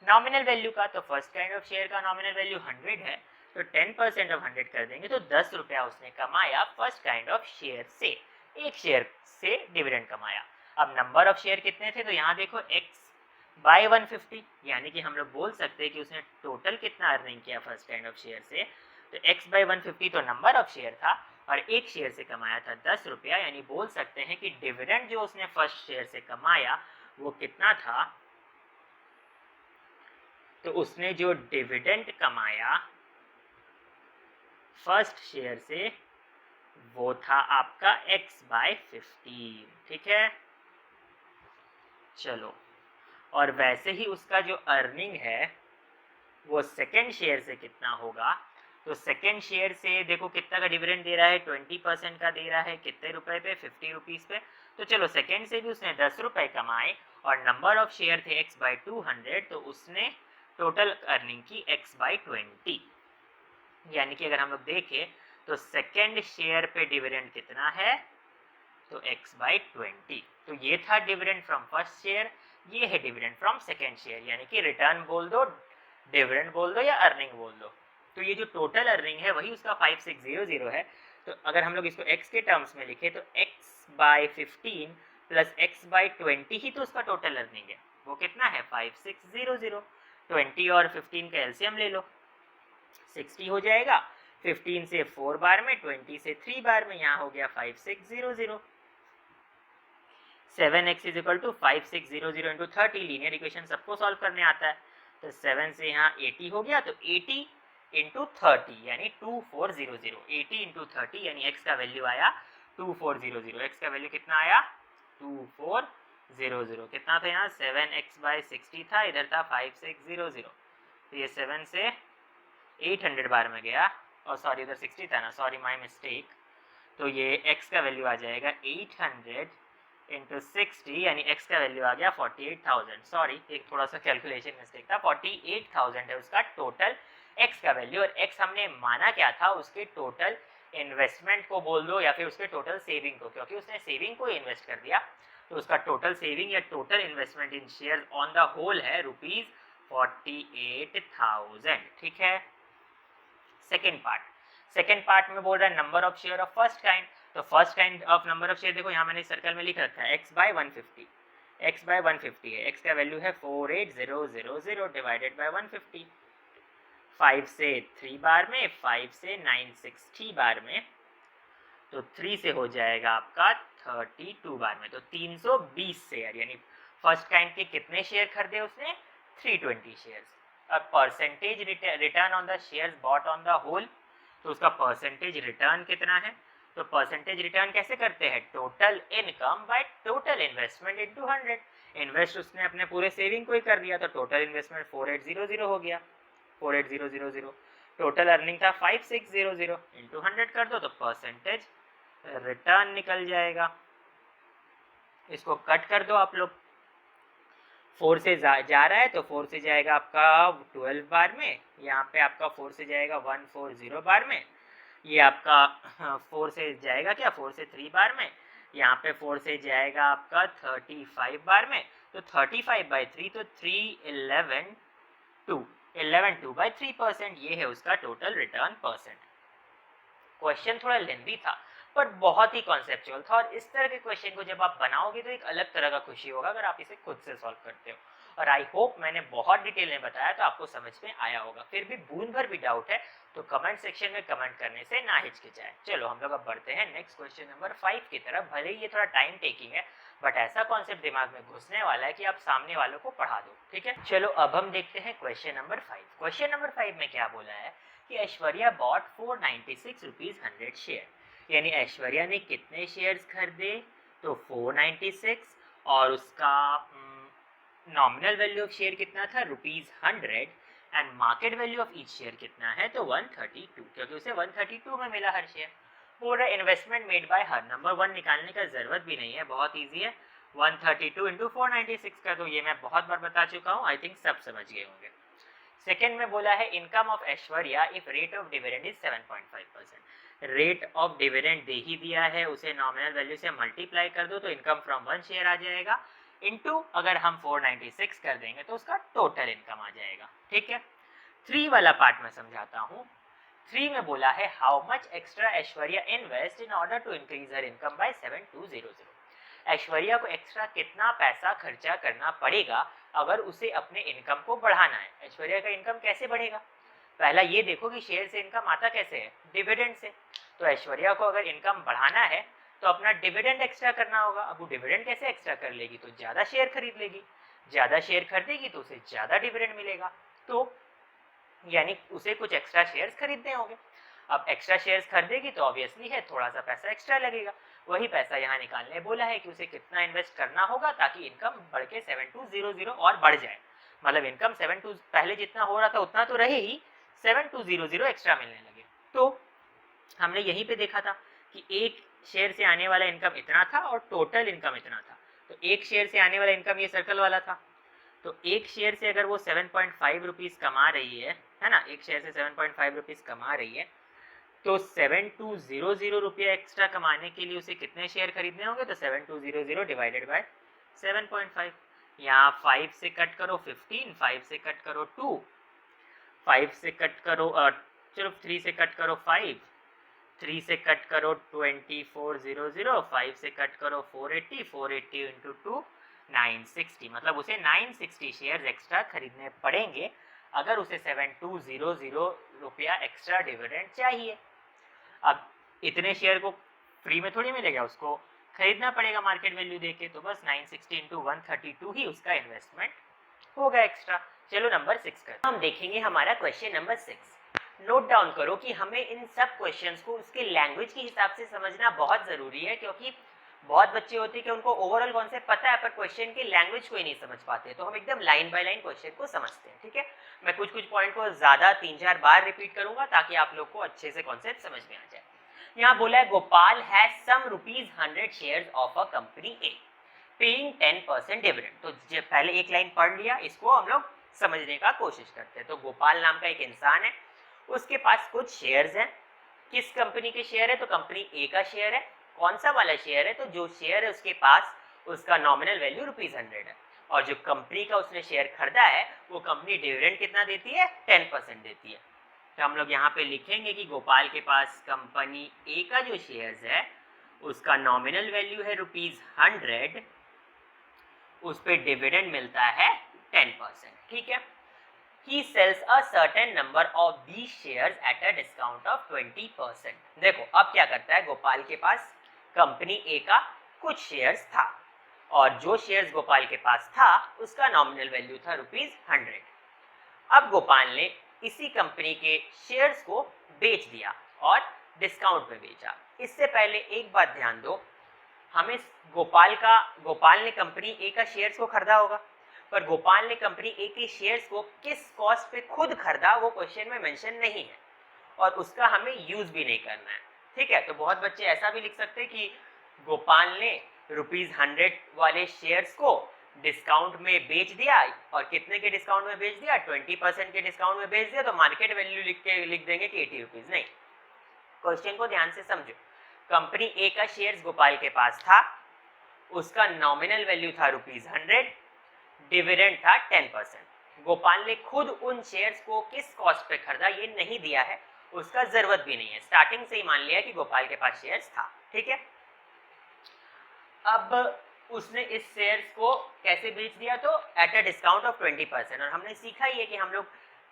नॉमिनल वैल्यू का। तो फर्स्ट काइंड ऑफ शेयर का नॉमिनल वैल्यू 100 है, तो 10% ऑफ 100 कर देंगे, तो 10 रुपया उसने कमाया फर्स्ट काइंड ऑफ शेयर से, एक शेयर से डिविडेंड कमाया। अब नंबर ऑफ शेयर कितने थे, तो यहाँ देखो x बाय 150, यानी कि हम लोग बोल सकते हैं कि उसने टोटल कितना अर्निंग किया फर्स्ट काइंड ऑफ शेयर से, तो x बाय 150 तो नंबर ऑफ शेयर था, और एक शेयर से कमाया था 10 रुपया, यानी बोल सकते हैं कि डिविडेंड जो उसने फर्स्ट शेयर से कमाया वो कितना था, तो उसने जो डिविडेंड कमाया फर्स्ट शेयर से वो था आपका x बाय 15, ठीक है। चलो, और वैसे ही उसका जो अर्निंग है वो सेकेंड शेयर से कितना होगा, तो सेकेंड शेयर से देखो कितना का डिविडेंड दे रहा है, 20% का दे रहा है, कितने रुपए पे, 50 रुपीज़ पे। तो चलो सेकेंड से भी उसने 10 रुपए कमाए, और नंबर ऑफ शेयर थे x बाई 200, तो उसने टोटल अर्निंग की x बाई 20, यानी कि अगर हम लोग देखें तो सेकेंड शेयर पे डिविडेंड कितना है, तो x बाई 20। तो ये था डिविडेंड फ्रॉम फर्स्ट शेयर, ये है डिविडेंड फ्रॉम सेकेंड शेयर, यानी कि रिटर्न बोल दो, डिविडेंड बोल दो या अर्निंग बोल दो। तो ये जो टोटल अर्निंग है वही उसका 5600 है। तो अगर हम लोग इसको x के टर्म्स में लिखे तो x by 15 plus x by 20 ही तो उसका टोटल अर्निंग है, वो कितना है 5600। 20 और 15 का एलसीएम ले लो, 60 हो जाएगा, 15 से 4 बार में, 20 से 3 बार में, यहाँ हो गया 5600। 7x is equal to 5600 into 30, linear equation सबको सॉल्व करने आता है। तो 7 से यहाँ 80 हो गया, तो 80 इंटू 30 यानी 2400, 80 इंटू 30 यानी x का वैल्यू आया 2400, x का वैल्यू कितना आया 2400, कितना था यहाँ 7x बाई 60 था, इधर था 5600, तो ये 7 से 800 बार में गया, और सॉरी इधर 60 था ना, सॉरी माय मिस्टेक। तो ये x का वैल्यू आ जाएगा 800 इंटू 60, यानी x का वैल्यू आ गया 48,000, सॉरी एक थोड़ा सा कैलकुलेशन मिस्टेक था, 48,000 है उसका टोटल x का वैल्यू। और x हमने माना क्या था, उसके टोटल इन्वेस्टमेंट को बोल दो या फिर उसके टोटल सेविंग को, क्योंकि उसने सेविंग को इन्वेस्ट कर दिया, तो उसका टोटल सेविंग या total investment in share on the whole है ₹48,000, ठीक है। सेकेंड पार्ट में बोल रहा है number of share of first kind, तो first kind of number of share देखो यहाँ मैंने सर्कल में लिख रखा है x बाय 150, x बाय 150 है, x का वैल्यू है 48000 डिवाइडेड बाय 150, 5 से 3 बार में, 5 से 960 बार में, तो 3 से हो जाएगा आपका 32 बार में, तो 320 शेयर, यानी फर्स्ट काइंड के कितने शेयर खरीदे उसने 320 शेयर्स। अब percentage return on the shares bought on the whole, तो उसका परसेंटेज रिटर्न कितना है, तो परसेंटेज रिटर्न कैसे करते हैं, total income by total investment into 100, invest उसने अपने पूरे सेविंग को ही कर दिया, तो टोटल इन्वेस्टमेंट 4800 हो गया, 48000, टोटल अर्निंग था 5600, इंटू 100 कर दो तो परसेंटेज रिटर्न निकल जाएगा। इसको कट कर दो आप लोग, 4 से जा रहा है तो 4 से जाएगा आपका 12 बार में, यहाँ पे आपका 4 से जाएगा 140 बार में, ये आपका 4 से जाएगा क्या 4 से 3 बार में, यहाँ पे 4 से जाएगा आपका 35 बार में, तो 35 बाई 3 तो 311 2 बाई 3%, ये है उसका टोटल रिटर्न परसेंट। क्वेश्चन थोड़ा लेंथी था पर बहुत ही कॉन्सेप्चुअल था, और इस तरह के क्वेश्चन को जब आप बनाओगे तो एक अलग तरह का खुशी होगा अगर आप इसे खुद से सॉल्व करते हो। और आई होप मैंने बहुत डिटेल में बताया तो आपको समझ में आया होगा। फिर भी बूंद भर भी डाउट है तो कमेंट सेक्शन में कमेंट करने से ना हिचकिचाएं। चलो हम लोग अब बढ़ते हैं नेक्स्ट क्वेश्चन नंबर 5 की तरफ। भले ही ये थोड़ा टाइम टेकिंग है बट ऐसा कॉन्सेप्ट दिमाग में घुसने वाला है कि आप सामने वालों को पढ़ा दो, ठीक है। चलो अब हम देखते हैं क्वेश्चन नंबर 5। क्वेश्चन नंबर 5 में क्या बोला है कि ऐश्वर्या बॉट 496 रुपीज 100 शेयर, यानी ऐश्वर्या ने कितने शेयर्स खरीदे, तो 496, और उसका नॉमिनल वैल्यू ऑफ शेयर कितना था ₹100, and market value of each share कितना है, तो 132, क्योंकि उसे 132 में मिला हर शेयर। बोल रहा है investment made by her, number 1 निकालने का जरूरत भी नहीं है, बहुत ईजी है, 132 इंटू 496 कर दो, ये मैं बहुत बार बता चुका हूँ, आई थिंक सब समझ गए होंगे। सेकेंड में बोला है income of Aishwarya if rate of dividend is 7.5%। Rate of dividend दे ही दिया है, उसे नॉमिनल वैल्यू से मल्टीप्लाई कर दो तो इनकम फ्रॉम 1 शेयर आ जाएगा, इनटू अगर हम 496 कर देंगे तो उसका टोटल इनकम आ जाएगा। ठीक है, 3 वाला पार्ट में समझाता हूँ। 3 में बोला है how much extra Aishwarya invest in order to increase her income by 7200। ऐश्वर्या को एक्स्ट्रा कितना पैसा खर्चा करना पड़ेगा अगर उसे अपने इनकम को बढ़ाना है। ऐश्वर्या का इनकम कैसे बढ़ेगा, पहला ये देखो कि शेयर से इनकम आता कैसे है, डिविडेंड से। तो ऐश्वर्या को अगर इनकम बढ़ाना है तो अपना डिविडेंड एक्स्ट्रा करना होगा। अब वो डिविडेंड कैसे एक्स्ट्रा कर लेगी, तो ज्यादा शेयर खरीद लेगी, ज्यादा शेयर खरीदेगी तो उसे ज्यादा डिविडेंड मिलेगा, तो यानी उसे कुछ एक्स्ट्रा शेयर्स खरीदने होंगे। अब एक्स्ट्रा शेयर्स खरीदेगी तो ऑब्वियसली है थोड़ा सा पैसा एक्स्ट्रा लगेगा, वही पैसा यहाँ निकालने बोला है कि उसे कितना इन्वेस्ट करना होगा ताकि इनकम बढ़ के 7200 और बढ़ जाए। मतलब इनकम 72 पहले जितना हो रहा था उतना तो रहे ही, 7200 एक्स्ट्रा मिलने लगे। तो हमने यहीं पे देखा था कि एक शेयर से आने वाला इनकम इतना था और टोटल इनकम इतना था। तो एक शेयर से आने वाला इनकम ये सर्कल वाला था, तो एक शेयर से अगर वो 7.5 रुपीज़ कमा रही है ना, एक शेयर से 7.5 रुपीज़ कमा रही है, तो 7200 रुपया एक्स्ट्रा कमाने के लिए उसे कितने शेयर खरीदने होंगे, तो 7200 डिवाइडेड बाय 7.5। यहाँ 5 से कट करो 15, 5 से कट करो 2, 5 से कट करो चलो 3 से कट करो 5, 3 से कट करो 2400, 5 से कट करो 480, 480 इंटू 2 960। मतलब उसे 960 शेयर्स एक्स्ट्रा खरीदने पड़ेंगे अगर उसे 7200 रुपया एक्स्ट्रा डिविडेंड चाहिए। अब इतने शेयर को फ्री में थोड़ी मिलेगा, उसको खरीदना पड़ेगा मार्केट वैल्यू देके, तो बस 960 इंटू 132 ही उसका इन्वेस्टमेंट होगा एक्स्ट्रा। चलो नंबर 6 कर हम देखेंगे हमारा क्वेश्चन नंबर 6। नोट डाउन करो कि हमें इन सब क्वेश्चंस को उसके लैंग्वेज के हिसाब से समझना बहुत ज़रूरी है, क्योंकि बहुत बच्चे होते हैं कि उनको ओवरऑल कॉन्सेप्ट पता है पर क्वेश्चन की लैंग्वेज को ही नहीं समझ पाते, तो हम एकदम लाइन बाय लाइन क्वेश्चन को समझते हैं। ठीक है, मैं कुछ कुछ पॉइंट को ज़्यादा 3-4 बार रिपीट करूंगा ताकि आप लोग को अच्छे से कॉन्सेप्ट समझ में आ जाए। यहाँ बोला है Gopal has some ₹100 shares of a company A paying 10% dividend. तो पहले एक लाइन पढ़ लिया, इसको हम लोग समझने का कोशिश करते हैं। तो गोपाल नाम का एक इंसान है, उसके पास कुछ शेयर्स हैं। किस कंपनी के शेयर है, तो कंपनी ए का शेयर है। कौन सा वाला शेयर है, तो जो शेयर है उसके पास उसका नॉमिनल वैल्यू ₹100 है, और जो कंपनी का उसने शेयर खरीदा है वो कंपनी डिविडेंड कितना देती है, 10% देती है। तो हम लोग यहाँ पे लिखेंगे कि गोपाल के पास कंपनी ए का जो शेयर्स है उसका नॉमिनल वैल्यू है ₹100, उस पे डिविडेंड मिलता है 10%। ठीक है, he sells a certain number of these shares at a discount of 20%। देखो अब क्या करता है, गोपाल के पास कंपनी ए का कुछ शेयर्स था, और जो शेयर्स गोपाल के पास था उसका नॉमिनल वैल्यू था ₹100। अब गोपाल ने इसी कंपनी के शेयर्स को बेच दिया और डिस्काउंट पे बेचा। इससे पहले एक बात ध्यान दो, हमें गोपाल ने कंपनी ए का शेयर्स को खरीदा होगा, पर गोपाल ने कंपनी ए के शेयर्स को किस कॉस्ट पे खुद खरीदा वो क्वेश्चन में मेंशन नहीं है, और उसका हमें यूज भी नहीं करना है। ठीक है, तो बहुत बच्चे ऐसा भी लिख सकते हैं कि गोपाल ने ₹100 वाले शेयर्स को डिस्काउंट में बेच दिया, और कितने के डिस्काउंट में बेच दिया, 20% के डिस्काउंट में बेच दिया, तो मार्केट वैल्यू लिख देंगे कि 80 रुपीज। नहीं, क्वेश्चन को ध्यान से समझो। कंपनी ए का शेयर्स गोपाल के पास था, उसका नॉमिनल वैल्यू था ₹100, डिविडेंड था 10%। गोपाल ने खुद उन शेयर्स को किस कॉस्ट पे खरीदा ये नहीं दिया है, उसका जरूरत भी नहीं है, स्टार्टिंग से ही मान लिया कि गोपाल के पास शेयर्स था। ठीक है, अब उसने इस शेयर्स को कैसे बेच दिया, तो एट अ डिस्काउंट ऑफ 20%। और हमने सीखा ही है कि हम लोग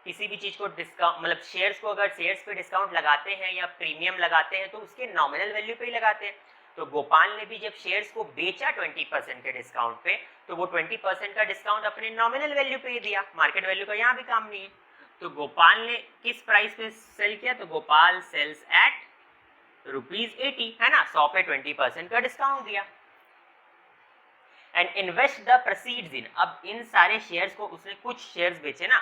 किसी भी चीज को डिस्काउंट, मतलब शेयर्स को अगर शेयर्स पे डिस्काउंट लगाते हैं या प्रीमियम लगाते हैं तो उसके नॉमिनल वैल्यू पे ही लगाते हैं। तो गोपाल ने भी जब शेयर्स को बेचा 20% के डिस्काउंट पे, तो वो 20% का डिस्काउंट अपने नॉमिनल वैल्यू पे ही दिया, मार्केट वैल्यू का यहाँ भी काम नहीं है। तो गोपाल ने किस प्राइस पे सेल किया, तो गोपाल सेल्स एट ₹80, है ना, 100 पे 20% का डिस्काउंट दिया। एंड इन्वेस्ट द प्रोसीड्स इन, अब इन सारे शेयर्स को उसने कुछ शेयर्स बेचे ना,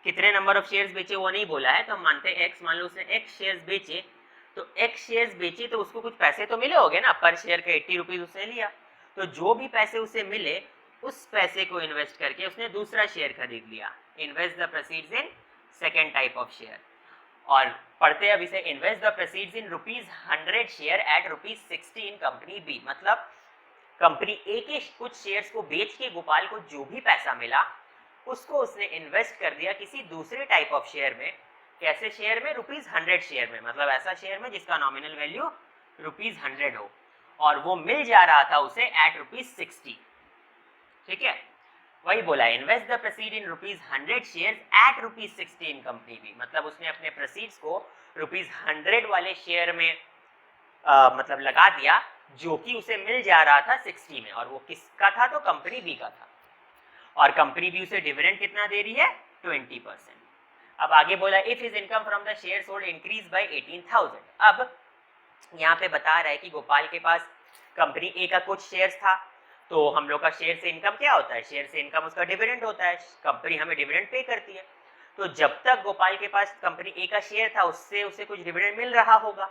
कितने नंबर ऑफ शेयर्स बेचे वो नहीं बोला है, तो हम मानते हैं एक्स, मान लो उसने एक्स शेयर्स बेचे, तो एक्स शेयर्स बेचे तो उसको कुछ पैसे तो मिले होंगे ना, पर शेयर के 80 रुपीज उसने लिया, तो जो भी पैसे उसे मिले उस पैसे को इन्वेस्ट करके उसने दूसरा शेयर खरीद लिया। Invest the proceeds in second type of share. और पढ़ते अब इसे, invest the proceeds in ₹100 share at ₹60 in company B. मतलब कंपनी ए के कुछ शेयर्स को बेच के गोपाल को जो भी पैसा मिला उसको उसने इन्वेस्ट कर दिया किसी दूसरे टाइप ऑफ शेयर में। कैसे शेयर में? ₹100 शेयर में, मतलब ऐसा शेयर में जिसका नॉमिनल वैल्यू ₹100 हो, और वो मिल जा रहा था उसे एट ₹60। ठीक है, वही बोला, invest the proceed in ₹100 shares at ₹60 in company B. मतलब उसने अपने प्रोसीड्स को ₹100 वाले शेयर में मतलब लगा दिया जो कि उसे मिल जा रहा था 60 में, और वो किसका था? तो कंपनी बी का था। और कंपनी बी उसे डिविडेंड कितना दे रही है? 20%। अब आगे बोला, if his income from the share hold increase by 18,000। अब यहाँ पे बता रहा है कि गोपाल के पास कंपनी ए का कुछ शेयर्स था, तो हम लोग का शेयर से इनकम क्या होता है? शेयर से इनकम उसका डिविडेंड होता है, कंपनी हमें डिविडेंड पे करती है। तो जब तक गोपाल के पास कंपनी ए का शेयर था उससे उसे कुछ डिविडेंड मिल रहा होगा,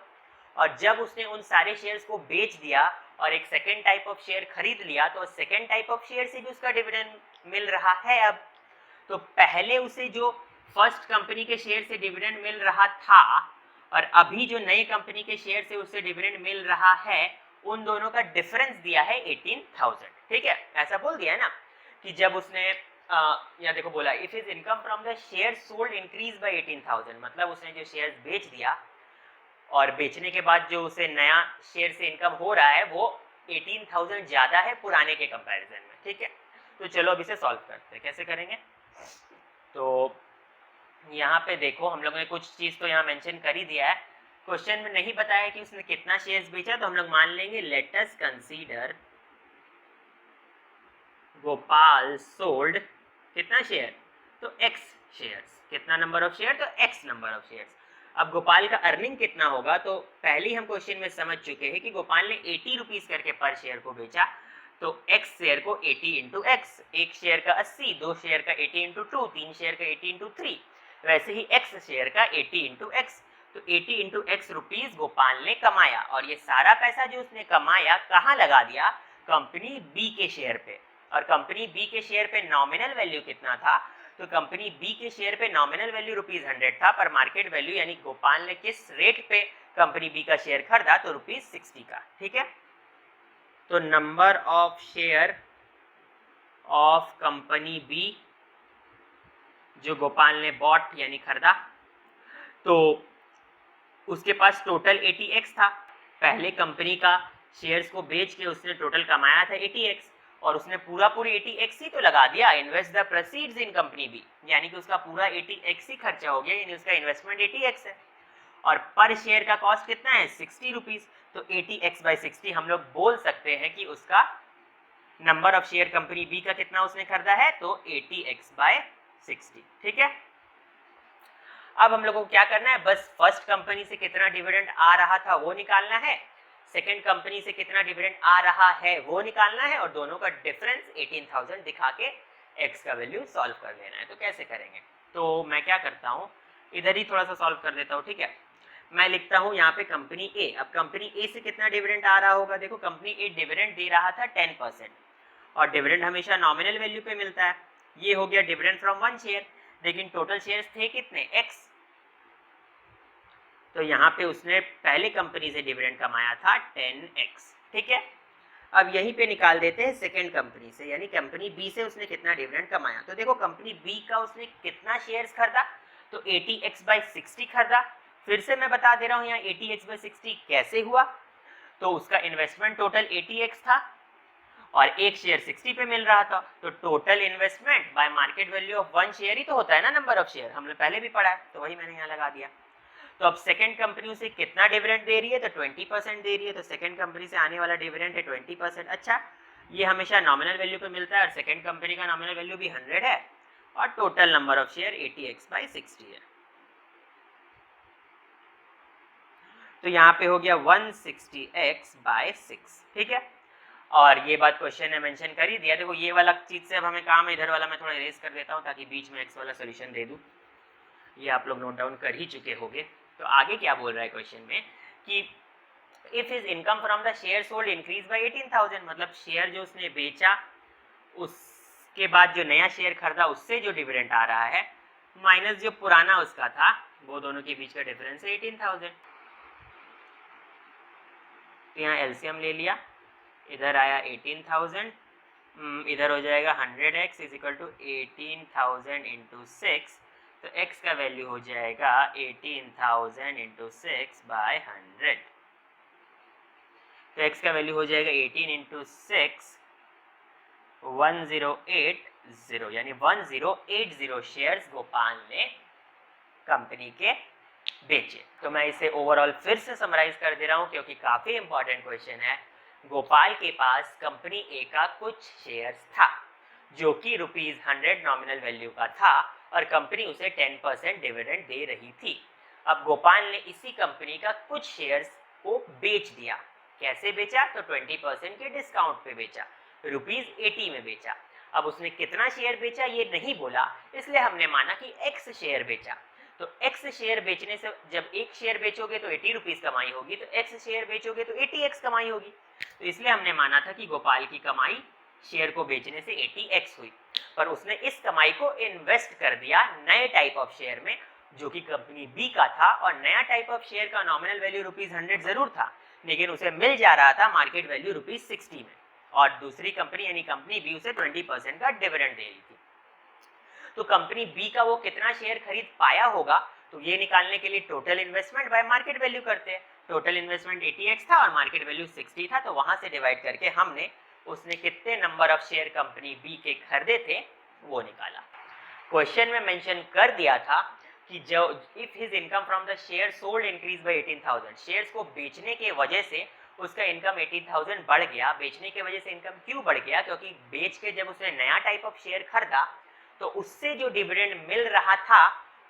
और जब उसने उन सारे शेयर्स को बेच दिया और एक सेकेंड टाइप ऑफ शेयर खरीद लिया तो सेकेंड टाइप ऑफ शेयर से भी उसका डिविडेंड मिल रहा है। अब तो पहले उसे जो फर्स्ट कंपनी के शेयर से डिविडेंड मिल रहा था और अभी जो नई कंपनी के शेयर से उसे डिविडेंड मिल रहा है, उन दोनों का डिफरेंस दिया है 18,000। ठीक है, ऐसा बोल दिया है ना कि जब उसने यहाँ देखो बोला, if his income from the share sold increase by 18,000, मतलब उसने जो शेयर्स बेच दिया और बेचने के बाद जो उसे नया शेयर से इनकम हो रहा है वो 18,000 ज़्यादा है पुराने के कंपैरिजन में। ठीक है, तो चलो अब इसे सॉल्व करते हैं। कैसे करेंगे? तो यहाँ पे देखो हम लोगों ने कुछ चीज़ तो यहाँ मेंशन कर ही दिया है। क्वेश्चन में नहीं बताया कि उसने कितना शेयर्स बेचा, तो हम लोग मान लेंगे let us consider Gopal sold कितना शेयर? तो x शेयर्स। कितना नंबर ऑफ शेयर? तो x नंबर ऑफ शेयर्स। अब गोपाल का अर्निंग कितना होगा? तो पहले ही हम क्वेश्चन में समझ चुके हैं कि गोपाल ने 80 रुपीज करके पर शेयर को बेचा, तो x शेयर को 80 इंटू एक्स, एक शेयर का 80, दो शेयर का 80 इंटू 2, तीन शेयर का 80 इंटू 3, वैसे ही x शेयर का 80 इंटू एक्स। तो 80 इंटू एक्स रुपीज गोपाल ने कमाया, और ये सारा पैसा जो उसने कमाया कहाँ लगा दिया? कंपनी बी के शेयर पे। और कंपनी बी के शेयर पे नॉमिनल वैल्यू कितना था? तो कंपनी बी के शेयर पे नॉमिनल वैल्यू ₹100 था, पर मार्केट वैल्यू यानी गोपाल ने किस रेट पे कंपनी बी का शेयर खरीदा? तो ₹60 का। ठीक है, तो number of share of company B जो गोपाल ने बॉट यानी खरीदा, तो उसके पास टोटल 80x था। पहले कंपनी का शेयर्स को बेच के उसने टोटल कमाया था 80x, और उसने पूरी 80x ही तो लगा दिया। Invest the proceeds in company B, यानी कि उसका पूरा 80x ही खर्चा हो गया, यानी उसका इन्वेस्टमेंट 80x है। और पर शेयर का कॉस्ट कितना है? 60 रुपीज। तो 80x बाई 60 हम लोग बोल सकते हैं कि उसका number of share company B का कितना उसने खरीदा है? तो 80x बाय 60। ठीक है, अब हम लोगों को क्या करना है? बस फर्स्ट कंपनी से कितना डिविडेंड आ रहा था वो निकालना है, सेकंड कंपनी से कितना डिविडेंड आ रहा है वो निकालना है, और दोनों का डिफरेंस 18,000 दिखा के x का वैल्यू सॉल्व कर लेना है। तो कैसे करेंगे? तो मैं क्या करता हूँ, इधर ही थोड़ा सा सॉल्व कर देता हूँ। ठीक है, मैं लिखता हूँ यहाँ पे कंपनी ए। अब कंपनी ए से कितना डिविडेंड आ रहा होगा? देखो कंपनी ए डिविडेंड दे रहा था 10%, और डिविडेंड हमेशा नॉमिनल वैल्यू पे मिलता है। ये हो गया डिविडेंड फ्रॉम वन शेयर, लेकिन टोटल शेयर्स थे कितने? x। तो यहाँ पे उसने पहले कंपनी से डिविडेंड कमाया था 10x। ठीक है, अब यहीं पे निकाल देते हैं सेकंड कंपनी से, यानी कंपनी बी से उसने कितना डिविडेंड कमाया। तो देखो कंपनी बी का उसने कितना शेयर्स खरीदा? तो 80x बाई 60 खरीदा। फिर से मैं बता दे रहा हूँ यहाँ 80x बाई 60 कैसे हुआ। तो उसका इन्वेस्टमेंट टोटल 80x था और एक शेयर 60 पे मिल रहा था, तो total investment by market value of one share ही तो होता है ना नंबर ऑफ शेयर, हमने पहले भी पढ़ा है, तो वही मैंने यहाँ लगा दिया। तो अब सेकंड कंपनी उसे कितना डिविडेंड दे रही है? तो 20% दे रही है, तो सेकंड कंपनी से आने वाला डिविडेंड है 20%। अच्छा, ये हमेशा नॉमिनल वैल्यू पे मिलता है और सेकंड कंपनी का नॉमिनल वैल्यू भी 100 है, और total number of share 80x by 60 है। तो यहाँ पे हो गया 160x बाय 6। ठीक है, और ये बात क्वेश्चन ने मेंशन कर ही दिया। देखो ये वाला चीज से अब हमें काम है, इधर वाला मैं थोड़ा इरेज कर देता हूँ ताकि बीच में x वाला सोल्यूशन दे दूँ। ये आप लोग नोट डाउन कर ही चुके होंगे। तो आगे क्या बोल रहा है क्वेश्चन में कि if his income from the share sold increase by 18,000, मतलब शेयर जो उसने बेचा उसके बाद जो नया शेयर खरीदा उससे जो डिविडेंड आ रहा है माइनस जो पुराना उसका था, वो दोनों के बीच का डिफरेंस है 18,000। तो यहाँ एलसीएम ले लिया, इधर आया 18,000, इधर हो जाएगा 100x is equal to 18,000 into 6, तो x का वैल्यू हो जाएगा 18,000 इंटू 6 बाय 100। तो x का वैल्यू हो जाएगा 18 इंटू 6 1080, यानी 1080 शेयर्स गोपाल ने कंपनी के बेचे। तो मैं इसे ओवरऑल फिर से समराइज कर दे रहा हूं क्योंकि काफी इंपॉर्टेंट क्वेश्चन है। गोपाल के पास कंपनी ए का कुछ शेयर्स था जो कि ₹100 नॉमिनल वैल्यू का था और कंपनी उसे 10% डिविडेंड दे रही थी। अब गोपाल ने इसी कंपनी का कुछ शेयर्स को बेच दिया। कैसे बेचा? तो 20% के डिस्काउंट पे बेचा, ₹80 में बेचा। अब उसने कितना शेयर बेचा ये नहीं बोला, इसलिए हमने माना कि x शेयर बेचा। तो x शेयर बेचने से, जब एक शेयर बेचोगे तो 80 रुपीज कमाई होगी, तो x शेयर बेचोगे तो 80x कमाई होगी। तो इसलिए हमने माना था कि गोपाल की कमाई शेयर को बेचने से 80x हुई, पर उसने इस कमाई को इन्वेस्ट कर दिया नए टाइप ऑफ शेयर में जो कि कंपनी बी का था, और नया टाइप ऑफ शेयर का नॉमिनल वैल्यू ₹100 जरूर था, लेकिन उसे मिल जा रहा था मार्केट वैल्यू ₹60 में, और दूसरी कंपनी यानी कंपनी बी उसे 20% का डिविडेंड दे रही थी। तो कंपनी बी का वो कितना शेयर खरीद पाया होगा, तो ये निकालने के लिए total investment by market value करते हैं। टोटल इन्वेस्टमेंट 80x था और मार्केट वैल्यू 60 था, तो वहां से डिवाइड करके हमने उसने कितने number of share company B के खरीदे थे वो निकाला। क्वेश्चन में मेंशन कर दिया था कि जो if his income from the share sold increase by 18,000, shares को बेचने के वजह से उसका इनकम 18,000 बढ़ गया। बेचने के वजह से इनकम क्यों बढ़ गया? क्योंकि बेच के जब उसने नया टाइप ऑफ शेयर खरीदा तो उससे जो डिविडेंड मिल रहा था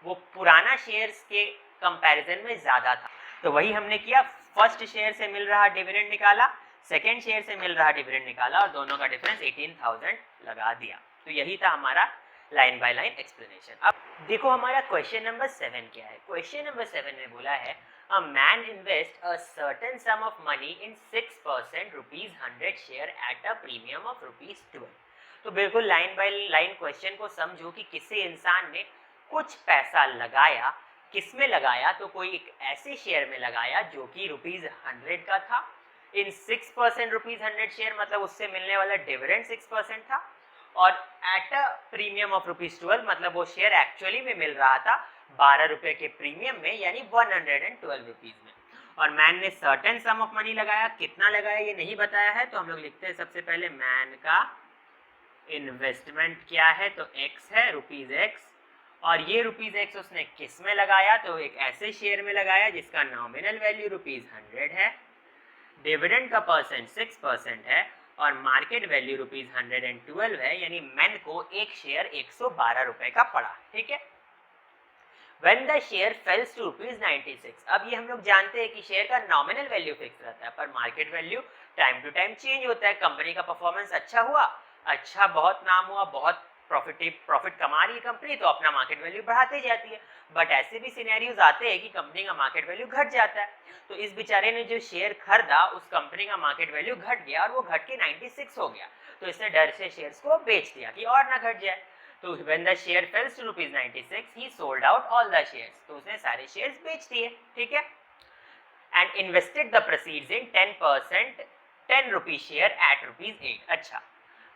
वो पुराना शेयर्स के कंपैरिजन में ज्यादा था। तो वही हमने किया, फर्स्ट शेयर से मिल रहा डिविडेंड निकाला, सेकेंड शेयर से मिल रहा डिविडेंड निकाला और दोनों का डिफरेंस 18,000 लगा दिया। तो यही था हमारा लाइन बाय लाइन एक्सप्लेनेशन। अब देखो हमारा क्वेश्चन नंबर 7 क्या है। क्वेश्चन नंबर 7 में बोला है a man invest a certain sum of money in 6% ₹100 share at a premium of ₹12। तो बिल्कुल लाइन बाय लाइन क्वेश्चन को समझो कि किसी इंसान ने कुछ पैसा लगाया, किसमें लगाया? तो कोई एक ऐसे शेयर में लगाया जो कि ₹100 का था। इन 6% ₹100 शेयर मतलब उससे मिलने वाला डिविडेंड 6% था, और एट अ प्रीमियम ऑफ ₹12 मतलब वो शेयर एक्चुअली में मिल रहा था 12 रुपए के प्रीमियम में, यानी 112 रुपीज में। और मैन ने सर्टेन सम ऑफ मनी लगाया, कितना लगाया ये नहीं बताया है, तो हम लोग लिखते हैं सबसे पहले मैन का इन्वेस्टमेंट क्या है, तो x है ₹x, और ये ₹x उसने किस में लगाया? तो एक ऐसे शेयर में लगाया जिसका नॉमिनल वैल्यू ₹100 है, डिविडेंड का परसेंट 6% है और मार्केट वैल्यू ₹112 है, यानी मैन को एक शेयर 112 रुपए का पड़ा। ठीक है। When the share falls to ₹96, अब ये हम लोग जानते हैं कि शेयर का नॉमिनल वैल्यू फिक्स रहता है, पर market value time to time change होता है। कंपनी का परफॉर्मेंस अच्छा हुआ, अच्छा बहुत नाम हुआ, बहुत प्रॉफिट कमा रही है कंपनी, तो अपना मार्केट वैल्यू बढ़ाती जाती है। बट ऐसे भी सिनेरियोज आते हैं कि कंपनी का मार्केट वैल्यू घट जाता है। तो इस बेचारे ने जो शेयर खरीदा उस कंपनी का मार्केट वैल्यू घट गया और वो घट के 96 हो गया, तो इसने डर से शेयर्स को बेच दिया कि और ना घट जाए। तो when the share falls to ₹96, he sold out all the shares, तो उसने सारे शेयर्स बेच दिए। ठीक है। and invested the proceeds in 10% 10 rupees share at ₹8। अच्छा,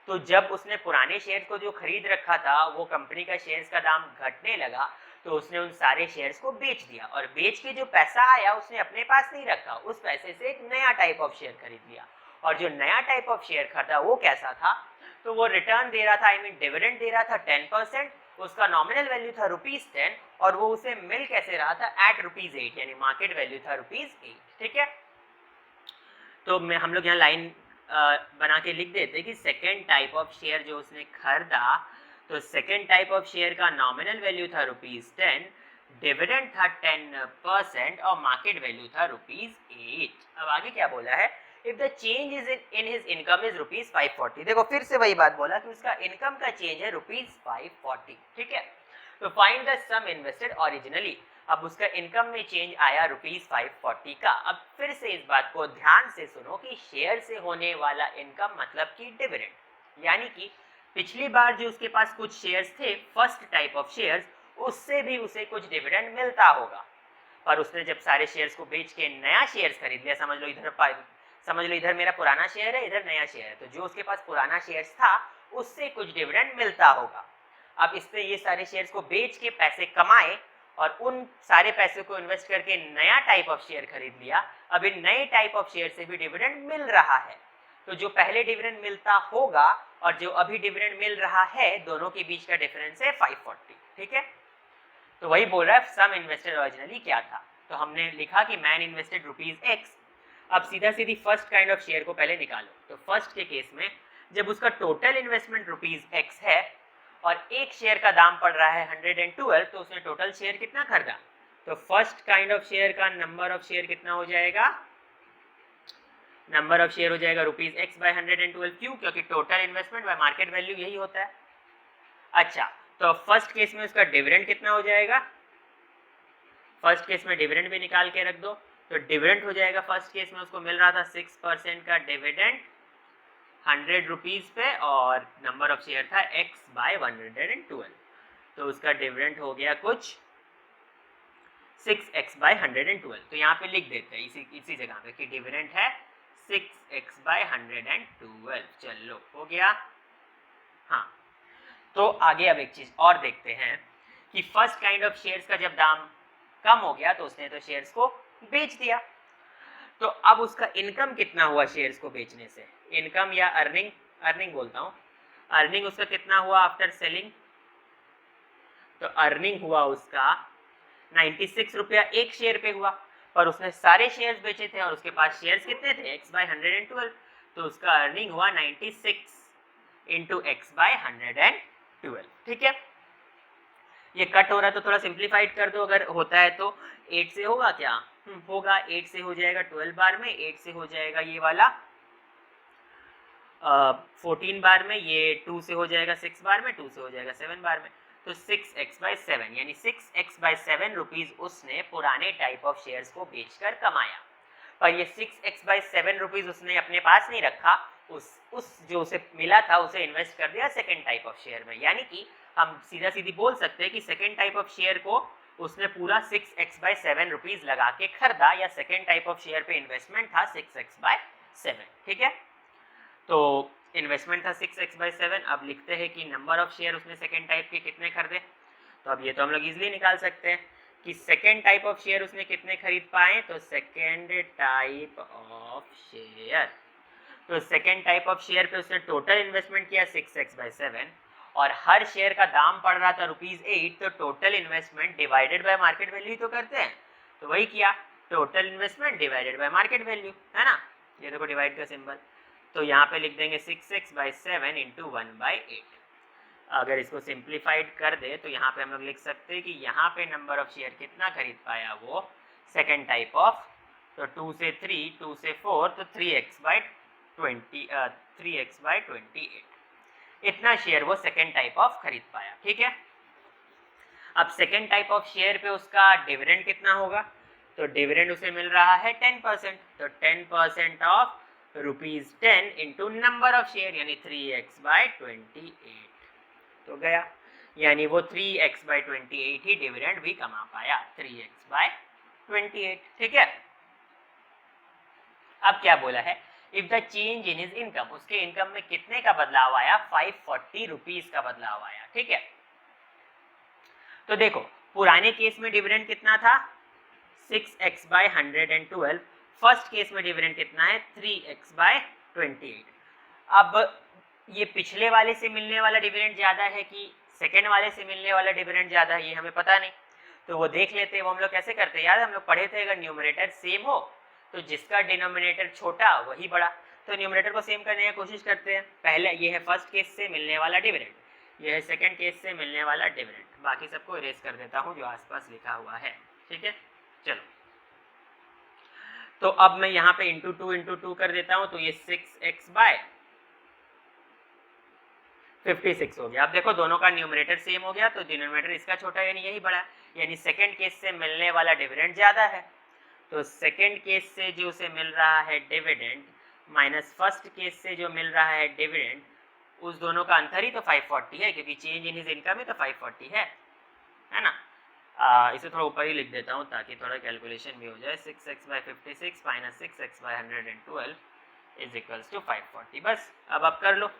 तो जब उसने पुराने शेयर को जो खरीद रखा था वो कंपनी का शेयर्स का दाम घटने लगा, तो उसने उन सारे शेयर्स को बेच दिया, और बेच के जो पैसा आया उसने अपने पास नहीं रखा, उस पैसे से एक नया टाइप ऑफ शेयर खरीद लिया। और जो नया टाइप ऑफ शेयर खरीदा वो कैसा था? तो वो रिटर्न दे रहा था, आई मीन डिविडेंड दे रहा था 10%, उसका नॉमिनल वैल्यू था ₹10 और वो उसे मिल कैसे रहा था? एट ₹8, यानी मार्केट वैल्यू था ₹8। ठीक है। तो मैं हम लोग यहाँ लाइन बना के लिख देते कि सेकेंड टाइप ऑफ शेयर जो उसने खरीदा, तो सेकेंड टाइप ऑफ शेयर का नॉमिनल वैल्यू था ₹10, डिविडेंड था 10% और मार्केट वैल्यू था ₹8। अब आगे क्या बोला है? If the change is in his income is ₹540। देखो फिर से वही बात बोला कि उसका इनकम का चेंज है ₹540। ठीक है। तो find the sum invested originally. अब उसका इनकम में चेंज आया ₹540 का। अब फिर से इस बात को ध्यान से सुनो कि शेयर से होने वाला इनकम मतलब कि डिविडेंड, यानी कि पिछली बार जो उसके पास कुछ शेयर्स थे, फर्स्ट टाइप ऑफ शेयर्स, उससे भी उसे कुछ डिविडेंड मिलता होगा। पर उसने जब सारे शेयर्स को बेच के नया शेयर्स खरीद लिया, समझ लो इधर मेरा पुराना शेयर है, इधर नया शेयर है, तो जो उसके पास पुराना शेयर्स था उससे कुछ डिविडेंड मिलता होगा। अब इसने ये सारे शेयर्स को बेच के पैसे कमाए और उन सारे पैसे को इन्वेस्ट करके नया टाइप ऑफ शेयर खरीद लिया। अब इन नए टाइप ऑफ शेयर से भी डिविडेंड मिल रहा है, तो जो पहले डिविडेंड मिलता होगा और जो अभी डिविडेंड मिल रहा है, दोनों के बीच का डिफरेंस है 540। ठीक है, तो वही बोल रहा है सम इन्वेस्टेड ओरिजिनली क्या था। तो हमने लिखा कि मैन इन्वेस्टेड ₹X। अब सीधा सीधी फर्स्ट काइंड ऑफ शेयर को पहले निकालो। तो फर्स्ट के केस में जब उसका टोटल इन्वेस्टमेंट ₹X है और एक शेयर का दाम पड़ रहा है 112, तो उसने टोटल शेयर कितना खरीदा? तो फर्स्ट काइंड ऑफ शेयर का नंबर ऑफ शेयर कितना हो जाएगा? नंबर ऑफ शेयर हो जाएगा ₹X बाय 112। क्यों? क्योंकि total investment by market value यही होता है। अच्छा, तो फर्स्ट केस में उसका डिविडेंड कितना हो जाएगा? फर्स्ट केस में डिविडेंड भी निकाल के रख दो। तो डिविडेंड हो जाएगा, फर्स्ट केस में उसको मिल रहा था 6% का डिविडेंड ₹100 पे और नंबर ऑफ शेयर था X बाय 112, तो उसका डिविडेंड हो गया कुछ 6X बाय 112। तो यहाँ पे लिख देते हैं इसी जगह पे कि डिविडेंड है 6X बाय 112। चलो हो गया। हाँ, तो आगे अब एक चीज और देखते हैं कि फर्स्ट काइंड ऑफ शेयर्स का जब दाम कम हो गया तो उसने तो शेयर्स को बेच दिया। तो अब उसका इनकम कितना हुआ शेयर्स को बेचने से? इनकम या अर्निंग बोलता हूं, अर्निंग उसका कितना हुआ आफ्टर सेलिंग? तो अर्निंग हुआ उसका 96 रुपया एक शेयर पे हुआ, पर उसने सारे शेयर्स बेचे थे और उसके पास शेयर्स कितने थे? X बाय 112, तो उसका अर्निंग हुआ 96 इंटू X बाय 112। ठीक है, ये कट हो रहा है तो थोड़ा सिंप्लीफाइड कर दो, अगर होता है तो 8 से होगा क्या? होगा, 8 से हो जाएगा 12 बार में, 8 से हो जाएगा ये वाला 14 बार में, ये 2 से हो जाएगा 6 बार में, 2 से हो जाएगा 7 बार में, तो 6X बाय 7 यानी 6X बाय 7 रुपीज उसने पुराने टाइप ऑफ शेयर्स को बेचकर कमाया। पर ये 6X बाय 7 रुपीज उसने अपने पास नहीं रखा, उस जो उसे मिला था उसे इन्वेस्ट कर दिया सेकेंड टाइप ऑफ शेयर में। यानी कि हम सीधा सीधी बोल सकते हैं कि सेकेंड टाइप ऑफ शेयर को उसने पूरा 6X बाय 7 रुपीज लगा के खरीदा, या सेकेंड टाइप ऑफ शेयर पे इन्वेस्टमेंट था 6X बाय 7। ठीक है, तो इन्वेस्टमेंट था 6X बाय 7। अब लिखते हैं कि नंबर ऑफ शेयर उसने सेकेंड टाइप के कितने खरीदे। तो अब ये तो हम लोग इजिली निकाल सकते हैं कि सेकेंड टाइप ऑफ शेयर उसने कितने खरीद पाए। तो सेकेंड टाइप ऑफ शेयर, तो सेकेंड टाइप ऑफ शेयर पे उसने टोटल इन्वेस्टमेंट किया 6X बाय 7 और हर शेयर का दाम पड़ रहा था ₹8, तो total investment divided by market value तो करते हैं, तो वही किया, total investment divided by market value, है ना। ये देखो डिवाइड का सिंबल, तो यहाँ पे लिख देंगे 6X बाय 7 इंटू 1/8। अगर इसको सिंप्लीफाइड कर दे तो यहाँ पे हम लोग लिख सकते हैं कि यहाँ पे नंबर ऑफ शेयर कितना खरीद पाया वो सेकेंड टाइप ऑफ, तो 2 से 3, 2 से 4, तो 3X बाय 28 इतना शेयर वो सेकेंड टाइप ऑफ खरीद पाया। ठीक है, अब सेकेंड टाइप ऑफ शेयर पे उसका डिविडेंड कितना होगा? तो डिविडेंड उसे मिल रहा है 10%, तो 10% of ₹10 into number of share यानी 3X बाय 28 तो गया, यानी वो 3X बाय 28 ही डिविडेंड भी कमा पाया, 3X बाय 28। ठीक है, अब क्या बोला है? If the change in his income, उसके इनकम में कितने का बदलाव आया? 540 रुपीज का बदलाव आया। ठीक है, तो देखो पुराने केस में डिविडेंड कितना था? 6X by 112। फर्स्ट केस में डिविडेंड कितना है? 3X bye 28। अब ये पिछले वाले से मिलने वाला डिविडेंड ज्यादा है कि सेकेंड वाले से मिलने वाला डिविडेंड ज्यादा है, ये हमें पता नहीं, तो वो देख लेते हैं। वो हम लोग कैसे करते हैं यार, हम लोग पढ़े थे अगर न्यूमरेटर सेम हो तो जिसका डिनोमिनेटर छोटा वही बड़ा, तो न्यूमरेटर को सेम करने की कोशिश करते हैं। पहले ये है फर्स्ट केस से मिलने वाला डिविडेंड, ये है सेकेंड केस से मिलने वाला डिविडेंड, बाकी सबको इरेज कर देता हूँ जो आसपास लिखा हुआ है। ठीक है, चलो, तो अब मैं यहाँ पे इंटू 2 कर देता हूँ, तो ये 6X बाय 56 हो गया। अब देखो दोनों का न्यूमरेटर सेम हो गया तो डिनोमिनेटर इसका छोटा यानी यही बड़ा, यानी सेकंड केस से मिलने वाला डिविडेंड ज़्यादा है। तो सेकंड केस से जो उसे मिल रहा है डिविडेंड माइनस फर्स्ट केस से जो मिल रहा है डिविडेंड, उस दोनों का अंतर ही तो 540 है, क्योंकि चेंज इन हिज इनकम ही तो 540 है ना। इसे थोड़ा ऊपर ही लिख देता हूँ ताकि थोड़ा कैलकुलेशन भी हो जाए। 6x/56 minus 6x/112 is equals to 540। बस अब आप कर लो,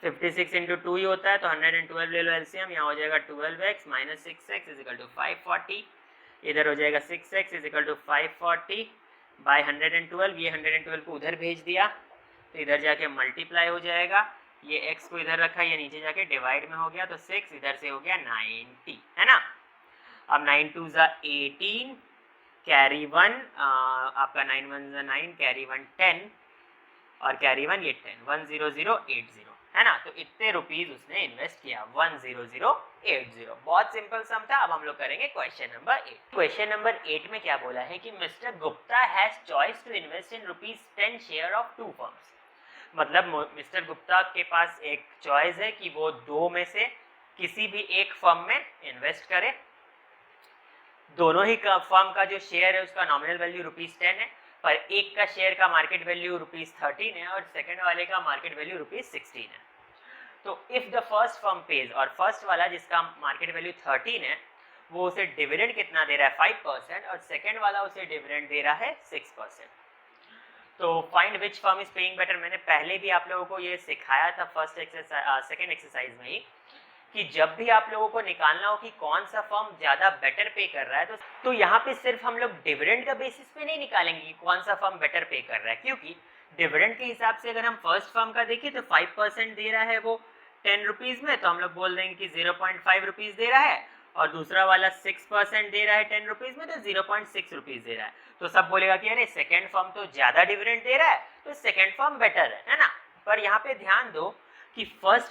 56 इंटू 2 ही होता है तो 112 ले लो एलसीएम, यहाँ हो जाएगा 12x minus 6x is equal to 540, इधर हो जाएगा 6x is equal to 540 bye 112, ये 112 को उधर भेज दिया तो इधर जाके मल्टीप्लाई हो जाएगा, ये x को इधर रखा, ये नीचे जाके डिवाइड में हो गया तो 6 इधर से हो गया 90, है ना। अब 9 2 ज़ा 18 कैरी 1 आपका 9 1 ज़ा 9 कैरी 1 10 और कैरी 1 ये 10 10080 है ना। तो इतने रुपीज उसने इन्वेस्ट किया 10080। बहुत सिंपल सम था। अब हम लोग करेंगे क्वेश्चन नंबर 8। क्वेश्चन नंबर 8 में क्या बोला है कि mister Gupta has choice to invest in ₹10 share of 2 firms. मतलब मिस्टर गुप्ता के पास एक चॉइस है कि वो दो में से किसी भी एक फर्म में इन्वेस्ट करे। दोनों ही फर्म का जो शेयर है उसका नॉमिनल वैल्यू ₹10 है, पर एक का शेयर का मार्केट वैल्यू ₹13 है और सेकंड वाले का मार्केट वैल्यू ₹16 है। तो if the first firm page, और फर्स्ट वाला जिसका मार्केट वैल्यू 13 है वो उसे डिविडेंड कितना दे रहा है 5%, और सेकंड वाला उसे डिविडेंड दे रहा है 6%। तो find which firm is paying better, मैंने पहले भी आप लोगों को ये सिखाया था सेकंड एक्सरसाइज में ही, कि जब भी आप लोगों को निकालना हो कि कौन सा फर्म ज्यादा बेटर पे कर रहा है तो यहाँ पे सिर्फ हम लोग डिविडेंड का बेसिस पे नहीं निकालेंगे कि कौन सा फर्म बेटर पे कर रहा है, क्योंकि डिविडेंड के हिसाब से अगर हम फर्स्ट फर्म का देखें तो 5% दे रहा है वो 10 रुपीज में, तो हम लोग बोल देंगे कि 0.5 रुपीज दे रहा है, और दूसरा वाला 6% दे रहा है 10 रुपीज में तो 0.6 रुपीज दे रहा है। तो सब बोलेगा कि अरे सेकेंड फर्म तो ज्यादा डिविडेंड दे रहा है तो सेकेंड फर्म बेटर है ना। पर यहाँ पे ध्यान दो कि फर्स्ट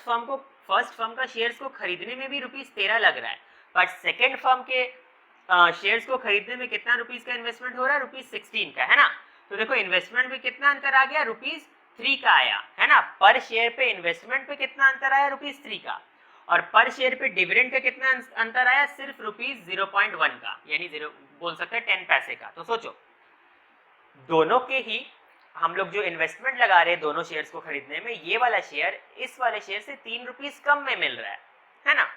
फर्म का शेयर्स को खरीदने में भी ₹13 लग रहा है, पर सेकेंड फर्म के शेयर्स को खरीदने में कितना रुपीज का इन्वेस्टमेंट हो रहा है, ₹16 का, है ना। तो देखो इन्वेस्टमेंट में कितना अंतर आ गया, ₹3 का आया, है ना। पर शेयर पे इन्वेस्टमेंट पे कितना अंतर आया, ₹3 का, और पर शेयर पे डिविडेंड का कितना अंतर आया, सिर्फ ₹0.1 का, यानी बोल सकते हैं 10 पैसे का। तो सोचो दोनों के ही हम लोग जो इन्वेस्टमेंट लगा रहे हैं दोनों शेयर्स को खरीदने में, ये वाला शेयर इस वाले शेयर से 3 रुपीज कम में मिल रहा है ना,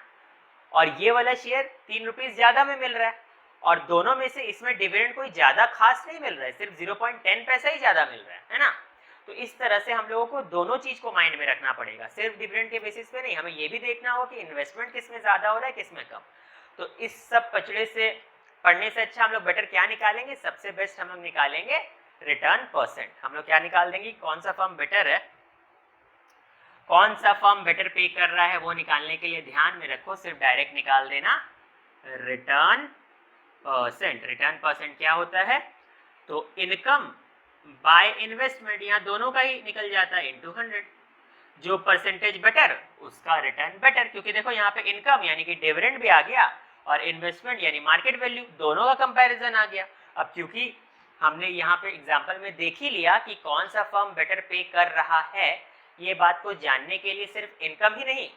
और ये वाला शेयर 3 रुपीज ज्यादा में मिल रहा है, और दोनों में से इसमें डिविडेंड कोई ज्यादा खास नहीं मिल रहा है, सिर्फ 0.10 पैसा ही ज्यादा मिल रहा है ना। तो इस तरह से हम लोगों को दोनों चीज को माइंड में रखना पड़ेगा, सिर्फ डिविडेंड के बेसिस पे नहीं, हमें ये भी देखना होगा कि इन्वेस्टमेंट किसमें ज्यादा हो रहा है किसमें कम। तो इस सब पचड़े से पढ़ने से अच्छा हम लोग बेटर क्या निकालेंगे, सबसे बेस्ट हम लोग निकालेंगे रिटर्न परसेंट। हम लोग क्या निकाल देंगे, कौन सा फर्म बेटर है, कौन सा फर्म बेटर पे कर रहा है, वो निकालने के लिए ध्यान में रखो सिर्फ डायरेक्ट निकाल देना रिटर्न परसेंट। रिटर्न परसेंट क्या होता है, तो इनकम बाय इन्वेस्टमेंट, यहाँ दोनों का ही निकल जाता है इनटू 100। जो परसेंटेज बेटर उसका रिटर्न बेटर, क्योंकि देखो यहाँ पे इनकम यानी कि डिविडेंड भी आ गया और इन्वेस्टमेंट यानी मार्केट वैल्यू, दोनों का कंपैरिजन आ गया। अब क्योंकि हमने यहाँ पे एग्जांपल में देख ही लिया कि कौन सा फर्म बेटर पे कर रहा है, ये बात को जानने के लिए सिर्फ इनकम ही नहीं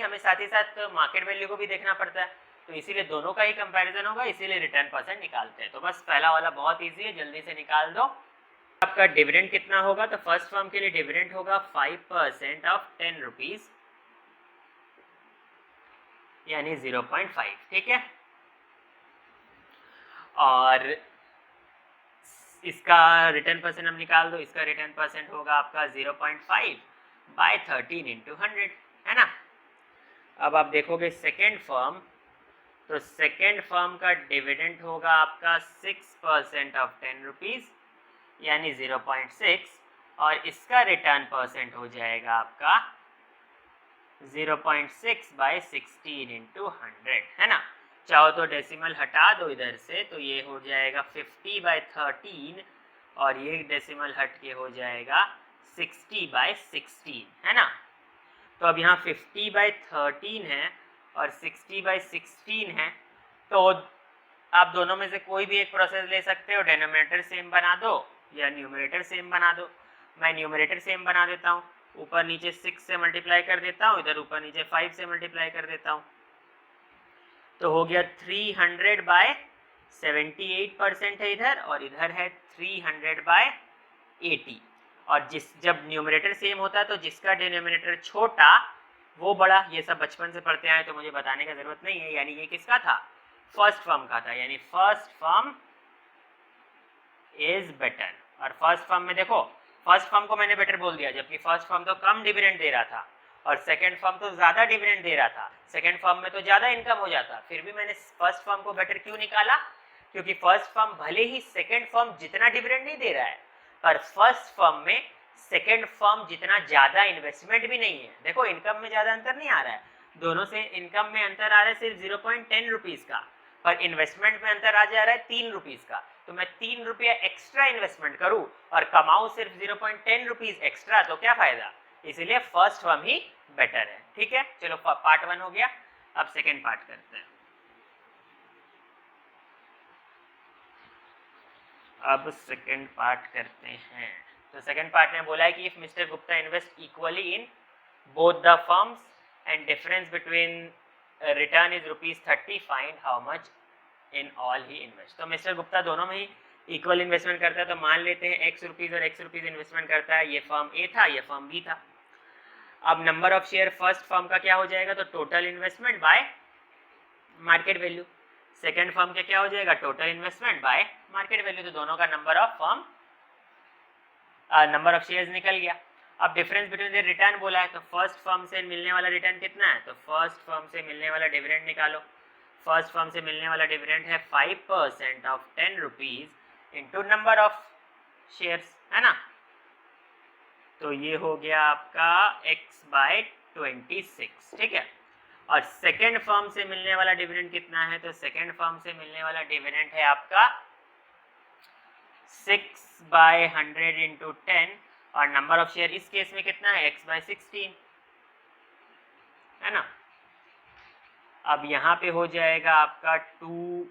हमें साथ ही साथ मार्केट वैल्यू को भी देखना पड़ता है, तो इसीलिए दोनों का ही कंपैरिजन होगा, इसीलिए रिटर्न परसेंट निकालते हैं। तो बस पहला वाला बहुत ईजी है, जल्दी से निकाल दो। आपका डिविडेंड कितना होगा, तो फर्स्ट फर्म के लिए डिविडेंड होगा 5% ऑफ 10 रुपीज यानी 0.5, ठीक है। और इसका रिटर्न परसेंट हम निकाल दो, इसका रिटर्न परसेंट होगा आपका 0.5 बाय 13 इंटू 100, है ना। अब आप देखोगे सेकेंड फर्म, तो सेकेंड फर्म का डिविडेंड होगा आपका 6% ऑफ 10 रुपीज यानी 0.6, और इसका रिटर्न परसेंट हो जाएगा आपका 0.6 बाय 16 इंटू 100, है ना। चाहो तो डेसिमल हटा दो इधर से, तो ये हो जाएगा 50 बाय 13, और ये डेसिमल हट के हो जाएगा 60 बाय 16, है ना। तो अब यहाँ 50 बाय 13 है और 60 बाय 16 है, तो आप दोनों में से कोई भी एक प्रोसेस ले सकते हो, डिनोमिनेटर सेम बना दो या न्यूमरेटर सेम बना दो। मैं न्यूमरेटर सेम बना देता हूँ, ऊपर नीचे 6 से मल्टीप्लाई कर देता हूँ, इधर ऊपर नीचे 5 से मल्टीप्लाई कर देता हूँ, तो हो गया 300 बाय 78% है इधर, और इधर है 300 बाय 80। और जब न्यूमरेटर सेम होता है तो जिसका डिनोमिनेटर छोटा वो बड़ा, ये सब बचपन से पढ़ते आए तो मुझे बताने का जरूरत नहीं है। यानी ये किसका था, फर्स्ट फर्म का था, यानी फर्स्ट फर्म इज बेटर। और फर्स्ट फर्म में देखो, फर्स्ट फर्म को मैंने बेटर बोल दिया, जबकि फर्स्ट फर्म तो कम डिविडेंड दे रहा था और सेकंड फर्म तो ज्यादा डिविडेंड दे रहा था, सेकंड फर्म में तो ज्यादा इनकम हो जाता, फिर भी मैंने फर्स्ट फर्म को बेटर क्यों निकाला, क्योंकि फर्स्ट फर्म भले ही सेकंड फर्म जितना डिविडेंड नहीं दे रहा है, पर फर्स्ट फर्म में सेकंड फर्म जितना ज्यादा इन्वेस्टमेंट भी नहीं है। देखो इनकम में ज्यादा अंतर नहीं आ रहा है, दोनों से इनकम में अंतर आ रहा है सिर्फ 0.10 रुपीज का, पर इन्वेस्टमेंट में अंतर आ जा रहा है 3 रुपीज का। तो मैं 3 रुपया एक्स्ट्रा इन्वेस्टमेंट करूं और कमाऊं सिर्फ 0.10 रुपीज एक्स्ट्रा, तो क्या फायदा, इसलिए फर्स्ट फर्म ही बेटर है। ठीक है, चलो पार्ट 1 हो गया, अब सेकेंड पार्ट करते हैं। अब सेकेंड पार्ट करते हैं। तो सेकेंड पार्ट में बोला है कि if mister Gupta invest equally in both the firms and difference between return is ₹30, find how much in all he invest. तो मिस्टर गुप्ता दोनों में ही इक्वल इन्वेस्टमेंट करता है, तो मान लेते हैं x रुपीज और x रुपीज इन्वेस्टमेंट करता है, ये फर्म ए था, ये फर्म बी था। अब number of share first firm का क्या हो जाएगा, तो total investment by market value, second firm का क्या हो जाएगा, total investment by market value, तो दोनों का नंबर ऑफ शेयर्स निकल गया। अब डिफरेंस बिटवीन द रिटर्न बोला है, तो फर्स्ट फर्म से मिलने वाला रिटर्न कितना है, तो फर्स्ट फर्म से मिलने वाला डिविडेंड निकालो। फर्स्ट फर्म से मिलने वाला डिविडेंड है 5% of 10 rupees into number of shares, है ना, तो ये हो गया आपका x/26। ठीक है, और सेकेंड फर्म से मिलने वाला डिविडेंड कितना है, तो सेकेंड फर्म से मिलने वाला डिविडेंड है आपका 6/100 इंटू 10, और नंबर ऑफ शेयर इस केस में कितना है, x/16, है ना। अब यहाँ पे हो जाएगा आपका 2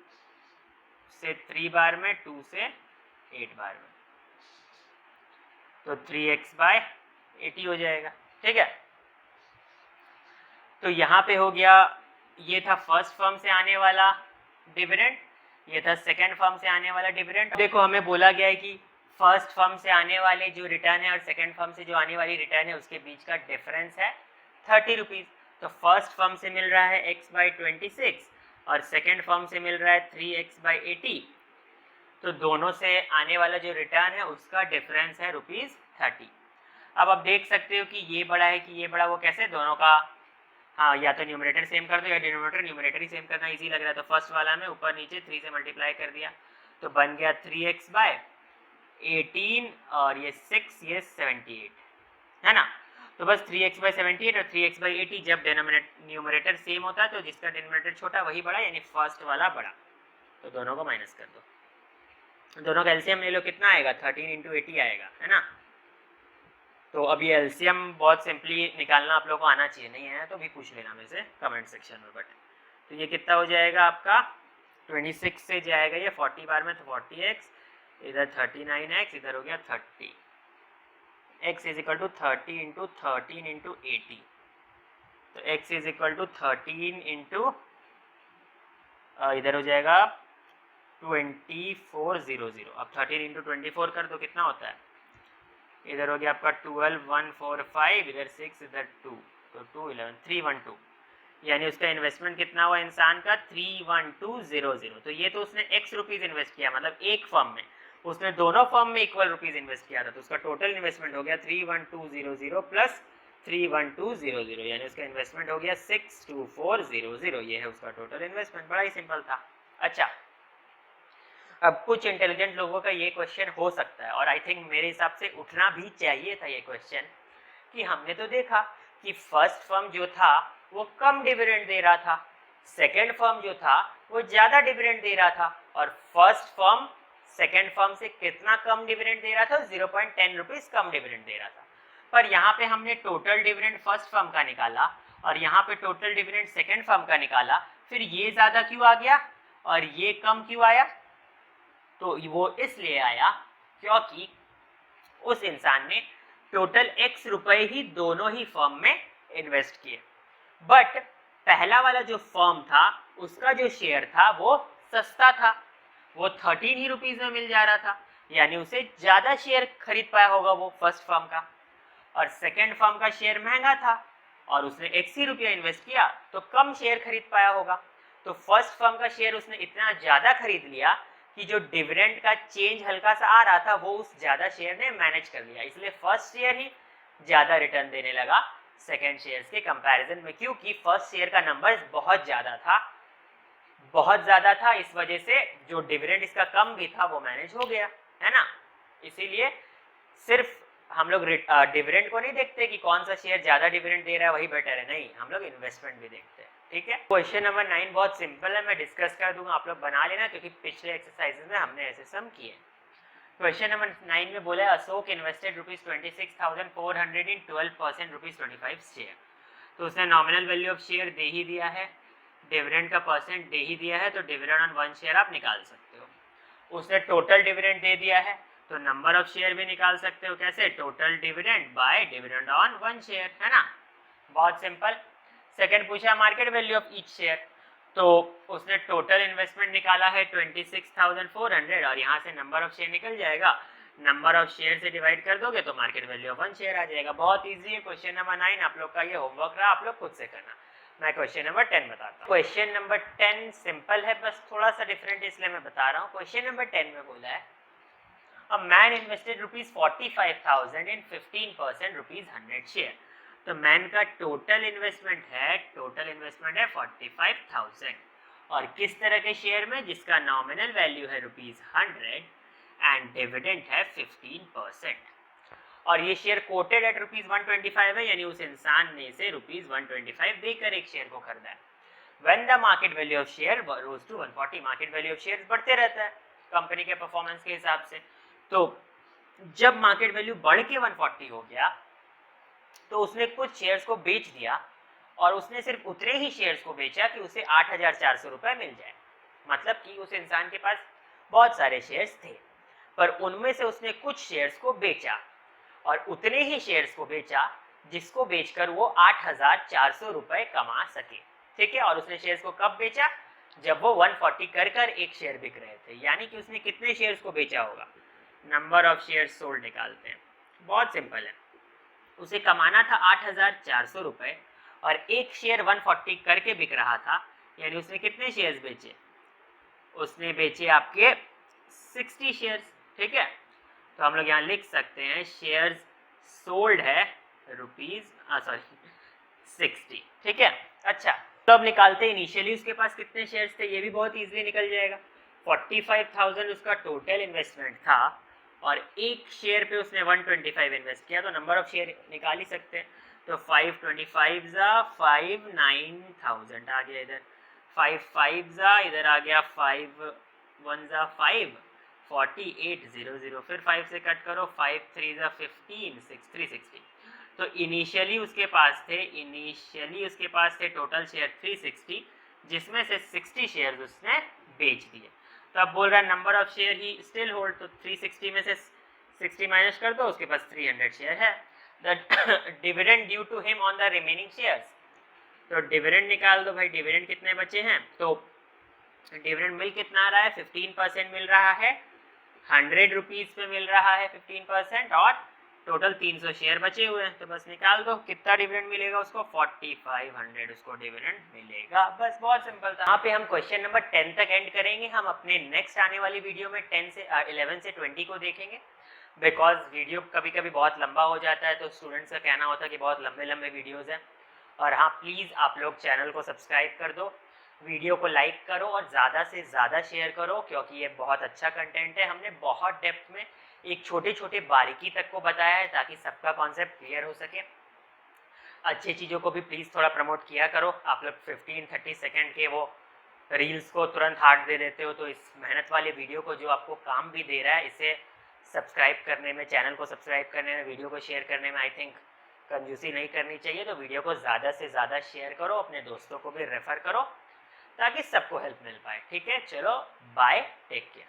से 3 बार में, 2 से 8 बार में, तो 3x/80 हो जाएगा। ठीक है, तो यहाँ पे हो गया, ये था फर्स्ट फर्म से आने वाला डिविडेंड, ये था सेकेंड फर्म से आने वाला डिविडेंड। देखो हमें बोला गया है कि फर्स्ट फर्म से आने वाले जो रिटर्न है और सेकेंड फर्म से जो आने वाली रिटर्न है उसके बीच का डिफरेंस है 30 रुपीज। तो फर्स्ट फर्म से मिल रहा है x/26 और सेकेंड फर्म से मिल रहा है 3x/80, तो दोनों से आने वाला जो रिटर्न है उसका डिफरेंस है ₹30। अब आप देख सकते हो कि ये बड़ा है कि ये बड़ा, वो कैसे, दोनों का, हाँ, या तो न्यूमरेटर सेम कर दो या डिनोमिनेटर न्यूमरेटर ही सेम करना इजी लग रहा है, तो फर्स्ट वाला में ऊपर नीचे 3 से मल्टीप्लाई कर दिया, तो बन गया 3x/18 और ये 6, ये 78, है ना। तो बस 3x/78 और 3x/80, जब न्यूमरेटर सेम होता है तो जिसका डिनोमिनेटर छोटा वही बड़ा, यानी फर्स्ट वाला बड़ा, तो दोनों को माइनस कर दो, दोनों का एलसीएम ले लो, कितना आएगा, 13 इंटू 80 आएगा, है ना। तो अब ये एलसीएम बहुत सिंपली निकालना आप लोगों को आना चाहिए, नहीं है तो भी पूछ लेना मेरे से कमेंट सेक्शन में। बट तो ये कितना हो जाएगा आपका, 26 से जाएगा ये 40 बार में, तो 40x, इधर 39x, इधर हो गया 30, x is equal to 30 into 13 into 80, तो x is equal to 13 into इधर हो जाएगा 2400। अब 13 इंटू 24 कर दो, कितना होता है, इधर हो गया आपका 12145, इधर 6, इधर 2, तो 211 312, यानी उसका इन्वेस्टमेंट कितना हुआ इंसान का, 31200। तो ये तो उसने x रुपीज इन्वेस्ट किया, मतलब एक फर्म में, उसने दोनों फर्म में इक्वल रुपीज इन्वेस्ट किया था, तो उसका टोटल इन्वेस्टमेंट हो गया 31200 प्लस 31200, यानी उसका इन्वेस्टमेंट हो गया 62400, ये है उसका टोटल इन्वेस्टमेंट। बड़ा ही सिंपल था। अच्छा, अब कुछ इंटेलिजेंट लोगों का ये क्वेश्चन हो सकता है, और आई थिंक मेरे हिसाब से उठना भी चाहिए था ये क्वेश्चन, कि हमने तो देखा कि फर्स्ट फर्म जो था वो कम डिविडेंड दे रहा था, सेकेंड फर्म जो था वो ज्यादा डिविडेंड दे रहा था, और फर्स्ट फर्म सेकेंड फर्म से कितना कम डिविडेंड दे रहा था, 0.10 रुपीज कम डिविडेंड दे रहा था। पर यहाँ पे हमने टोटल डिविडेंड फर्स्ट फर्म का निकाला और यहाँ पे टोटल डिविडेंड सेकेंड फर्म का निकाला, फिर ये ज्यादा क्यों आ गया और ये कम क्यों आया, तो वो इसलिए आया क्योंकि उस इंसान ने टोटल x रुपए ही दोनों ही फर्म में इन्वेस्ट किए, बट पहला वाला जो फर्म था उसका जो शेयर था वो सस्ता था, वो 13 ही रुपीज में मिल जा रहा था, यानी उसे ज्यादा शेयर खरीद पाया होगा वो फर्स्ट फर्म का। और सेकेंड फर्म का शेयर महंगा था और उसने x ही रुपया इन्वेस्ट किया तो कम शेयर खरीद पाया होगा। तो फर्स्ट फर्म का शेयर उसने इतना ज्यादा खरीद लिया कि जो डिविडेंड का चेंज हल्का सा आ रहा था वो उस ज्यादा शेयर ने मैनेज कर लिया, इसलिए फर्स्ट शेयर ही ज्यादा रिटर्न देने लगा सेकेंड शेयर्स के कंपैरिजन में, क्योंकि फर्स्ट शेयर का नंबर बहुत ज्यादा था, इस वजह से जो डिविडेंड इसका कम भी था वो मैनेज हो गया, है ना। इसीलिए सिर्फ हम लोग डिविडेंड को नहीं देखते कि कौन सा शेयर ज्यादा डिविडेंड दे रहा है वही बेटर है, नहीं, हम लोग इन्वेस्टमेंट भी देखते हैं, ठीक है। क्वेश्चन नंबर 9 बहुत सिंपल है, मैं डिस्कस कर दूंगा, आप लोग बना लेना क्योंकि पिछले एक्सरसाइजेस में हमने ऐसे सम किए। क्वेश्चन नंबर 9 में बोला अशोक इन्वेस्टेड ₹26,400 इन 12% ₹25 शेयर, तो उसने नॉमिनल वैल्यू ऑफ शेयर दे ही दिया है, डिविडेंड का परसेंट दे ही दिया है, तो डिविडेंड ऑन 1 शेयर आप निकाल सकते हो। उसने टोटल डिविडेंड दे दिया है तो नंबर ऑफ शेयर भी निकाल सकते हो, कैसे, total dividend bye dividend on 1 share, है ना, बहुत सिंपल। सेकंड पूछा market value of each share, तो उसने टोटल इन्वेस्टमेंट निकाला है 26,400 और यहाँ से नंबर ऑफ शेयर निकल जाएगा, नंबर ऑफ शेयर से डिवाइड कर दोगे तो मार्केट वैल्यू ऑफ 1 शेयर आ जाएगा। बहुत इजी है। क्वेश्चन नंबर 9 आप लोग का ये होमवर्क रहा, आप लोग खुद से करना। मैं क्वेश्चन नंबर 10 बताता हूँ। क्वेश्चन नंबर 10 सिंपल है, बस थोड़ा सा डिफरेंट इसलिए मैं बता रहा हूँ। क्वेश्चन नंबर 10 में बोला है a man invested ₹45,000 in 15% ₹100 share, तो मैन का टोटल इन्वेस्टमेंट है 45,000 और किस तरह के शेयर में, जिसका नॉमिनल वैल्यू है ₹100 एंड डिविडेंड है 15%, और ये शेयर कोटेड एट ₹125 है, यानी उस इंसान ने इसे ₹125 देकर एक शेयर को खरीदा है। When the market value of share rose to 140, market value of share बढ़ते रहता है कंपनी के परफॉर्मेंस के हिसाब से, तो जब मार्केट वैल्यू बढ़ के 140 हो गया तो उसने कुछ शेयर्स को बेच दिया और उसने सिर्फ उतने ही शेयर्स को बेचा कि उसे 8,400 रुपए मिल जाए। मतलब कि उस इंसान के पास बहुत सारे शेयर्स थे पर उनमें से उसने कुछ शेयर्स को बेचा और उतने ही शेयर्स को बेचा जिसको बेचकर वो 8,400 रुपए कमा सके, ठीक है। और उसने शेयर्स को कब बेचा, जब वो 140 कर एक शेयर बिक रहे थे, यानी कि उसने कितने शेयर्स को बेचा होगा, नंबर ऑफ शेयर्स सोल्ड निकालते हैं, बहुत सिंपल है। उसे कमाना था 8,400 रुपए और एक शेयर 140 करके बिक रहा था, यानी उसने कितने शेयर्स बेचे, उसने बेचे आपके 60 शेयर्स, ठीक है। तो हम लोग यहाँ लिख सकते हैं शेयर्स सोल्ड है ₹60, ठीक है। अच्छा, तो अब निकालते हैं इनिशियली उसके पास कितने शेयर्स थे, ये भी बहुत इजीली निकल जाएगा। 45,000 उसका टोटल इन्वेस्टमेंट था और एक शेयर पे उसने 125 इन्वेस्ट किया, तो नंबर ऑफ शेयर निकाल ही सकते हैं। तो 525 जा 59,000 आ गया इधर, 55 जा इधर आ गया, 51 जा 5 48,000, फिर 5 से कट करो, 53 जा 15 360। तो इनिशियली उसके पास थे टोटल शेयर 360, जिसमें से 60 शेयर्स उसने बेच दिए। तो अब बोल रहा है number of share he still hold, तो 360 में से 60 माइनस कर दो, उसके पास 300 शेयर है। The dividend due to him on the remaining shares, तो डिविडेंड निकाल दो भाई, डिविडेंड कितने बचे हैं, तो डिविडेंड मिल कितना रहा है, 15% मिल रहा है, 100 रुपीज पे मिल रहा है 15%, और टोटल 300 शेयर बचे हुए हैं, तो बस निकाल दो कितना डिविडेंड मिलेगा उसको, 4500 उसको डिविडेंड मिलेगा। बस बहुत सिंपल था। यहाँ पे हम क्वेश्चन नंबर 10 तक एंड करेंगे। हम अपने नेक्स्ट आने वाली वीडियो में 11 से 20 को देखेंगे, बिकॉज वीडियो कभी कभी बहुत लंबा हो जाता है, तो स्टूडेंट्स का कहना होता है कि बहुत लंबे लंबे वीडियोज़ हैं। और हाँ, प्लीज़ आप लोग चैनल को सब्सक्राइब कर दो, वीडियो को लाइक करो और ज़्यादा से ज़्यादा शेयर करो, क्योंकि ये बहुत अच्छा कंटेंट है। हमने बहुत डेप्थ में एक छोटे छोटे बारीकी तक को बताया है ताकि सबका कॉन्सेप्ट क्लियर हो सके। अच्छी चीज़ों को भी प्लीज़ थोड़ा प्रमोट किया करो। आप लोग 15-30 सेकेंड के वो रील्स को तुरंत हार्ट दे देते हो, तो इस मेहनत वाले वीडियो को जो आपको काम भी दे रहा है, इसे सब्सक्राइब करने में, चैनल को सब्सक्राइब करने में, वीडियो को शेयर करने में आई थिंक कंजूसी नहीं करनी चाहिए। तो वीडियो को ज़्यादा से ज़्यादा शेयर करो, अपने दोस्तों को भी रेफ़र करो ताकि सबको हेल्प मिल पाए, ठीक है। चलो बाय, टेक केयर।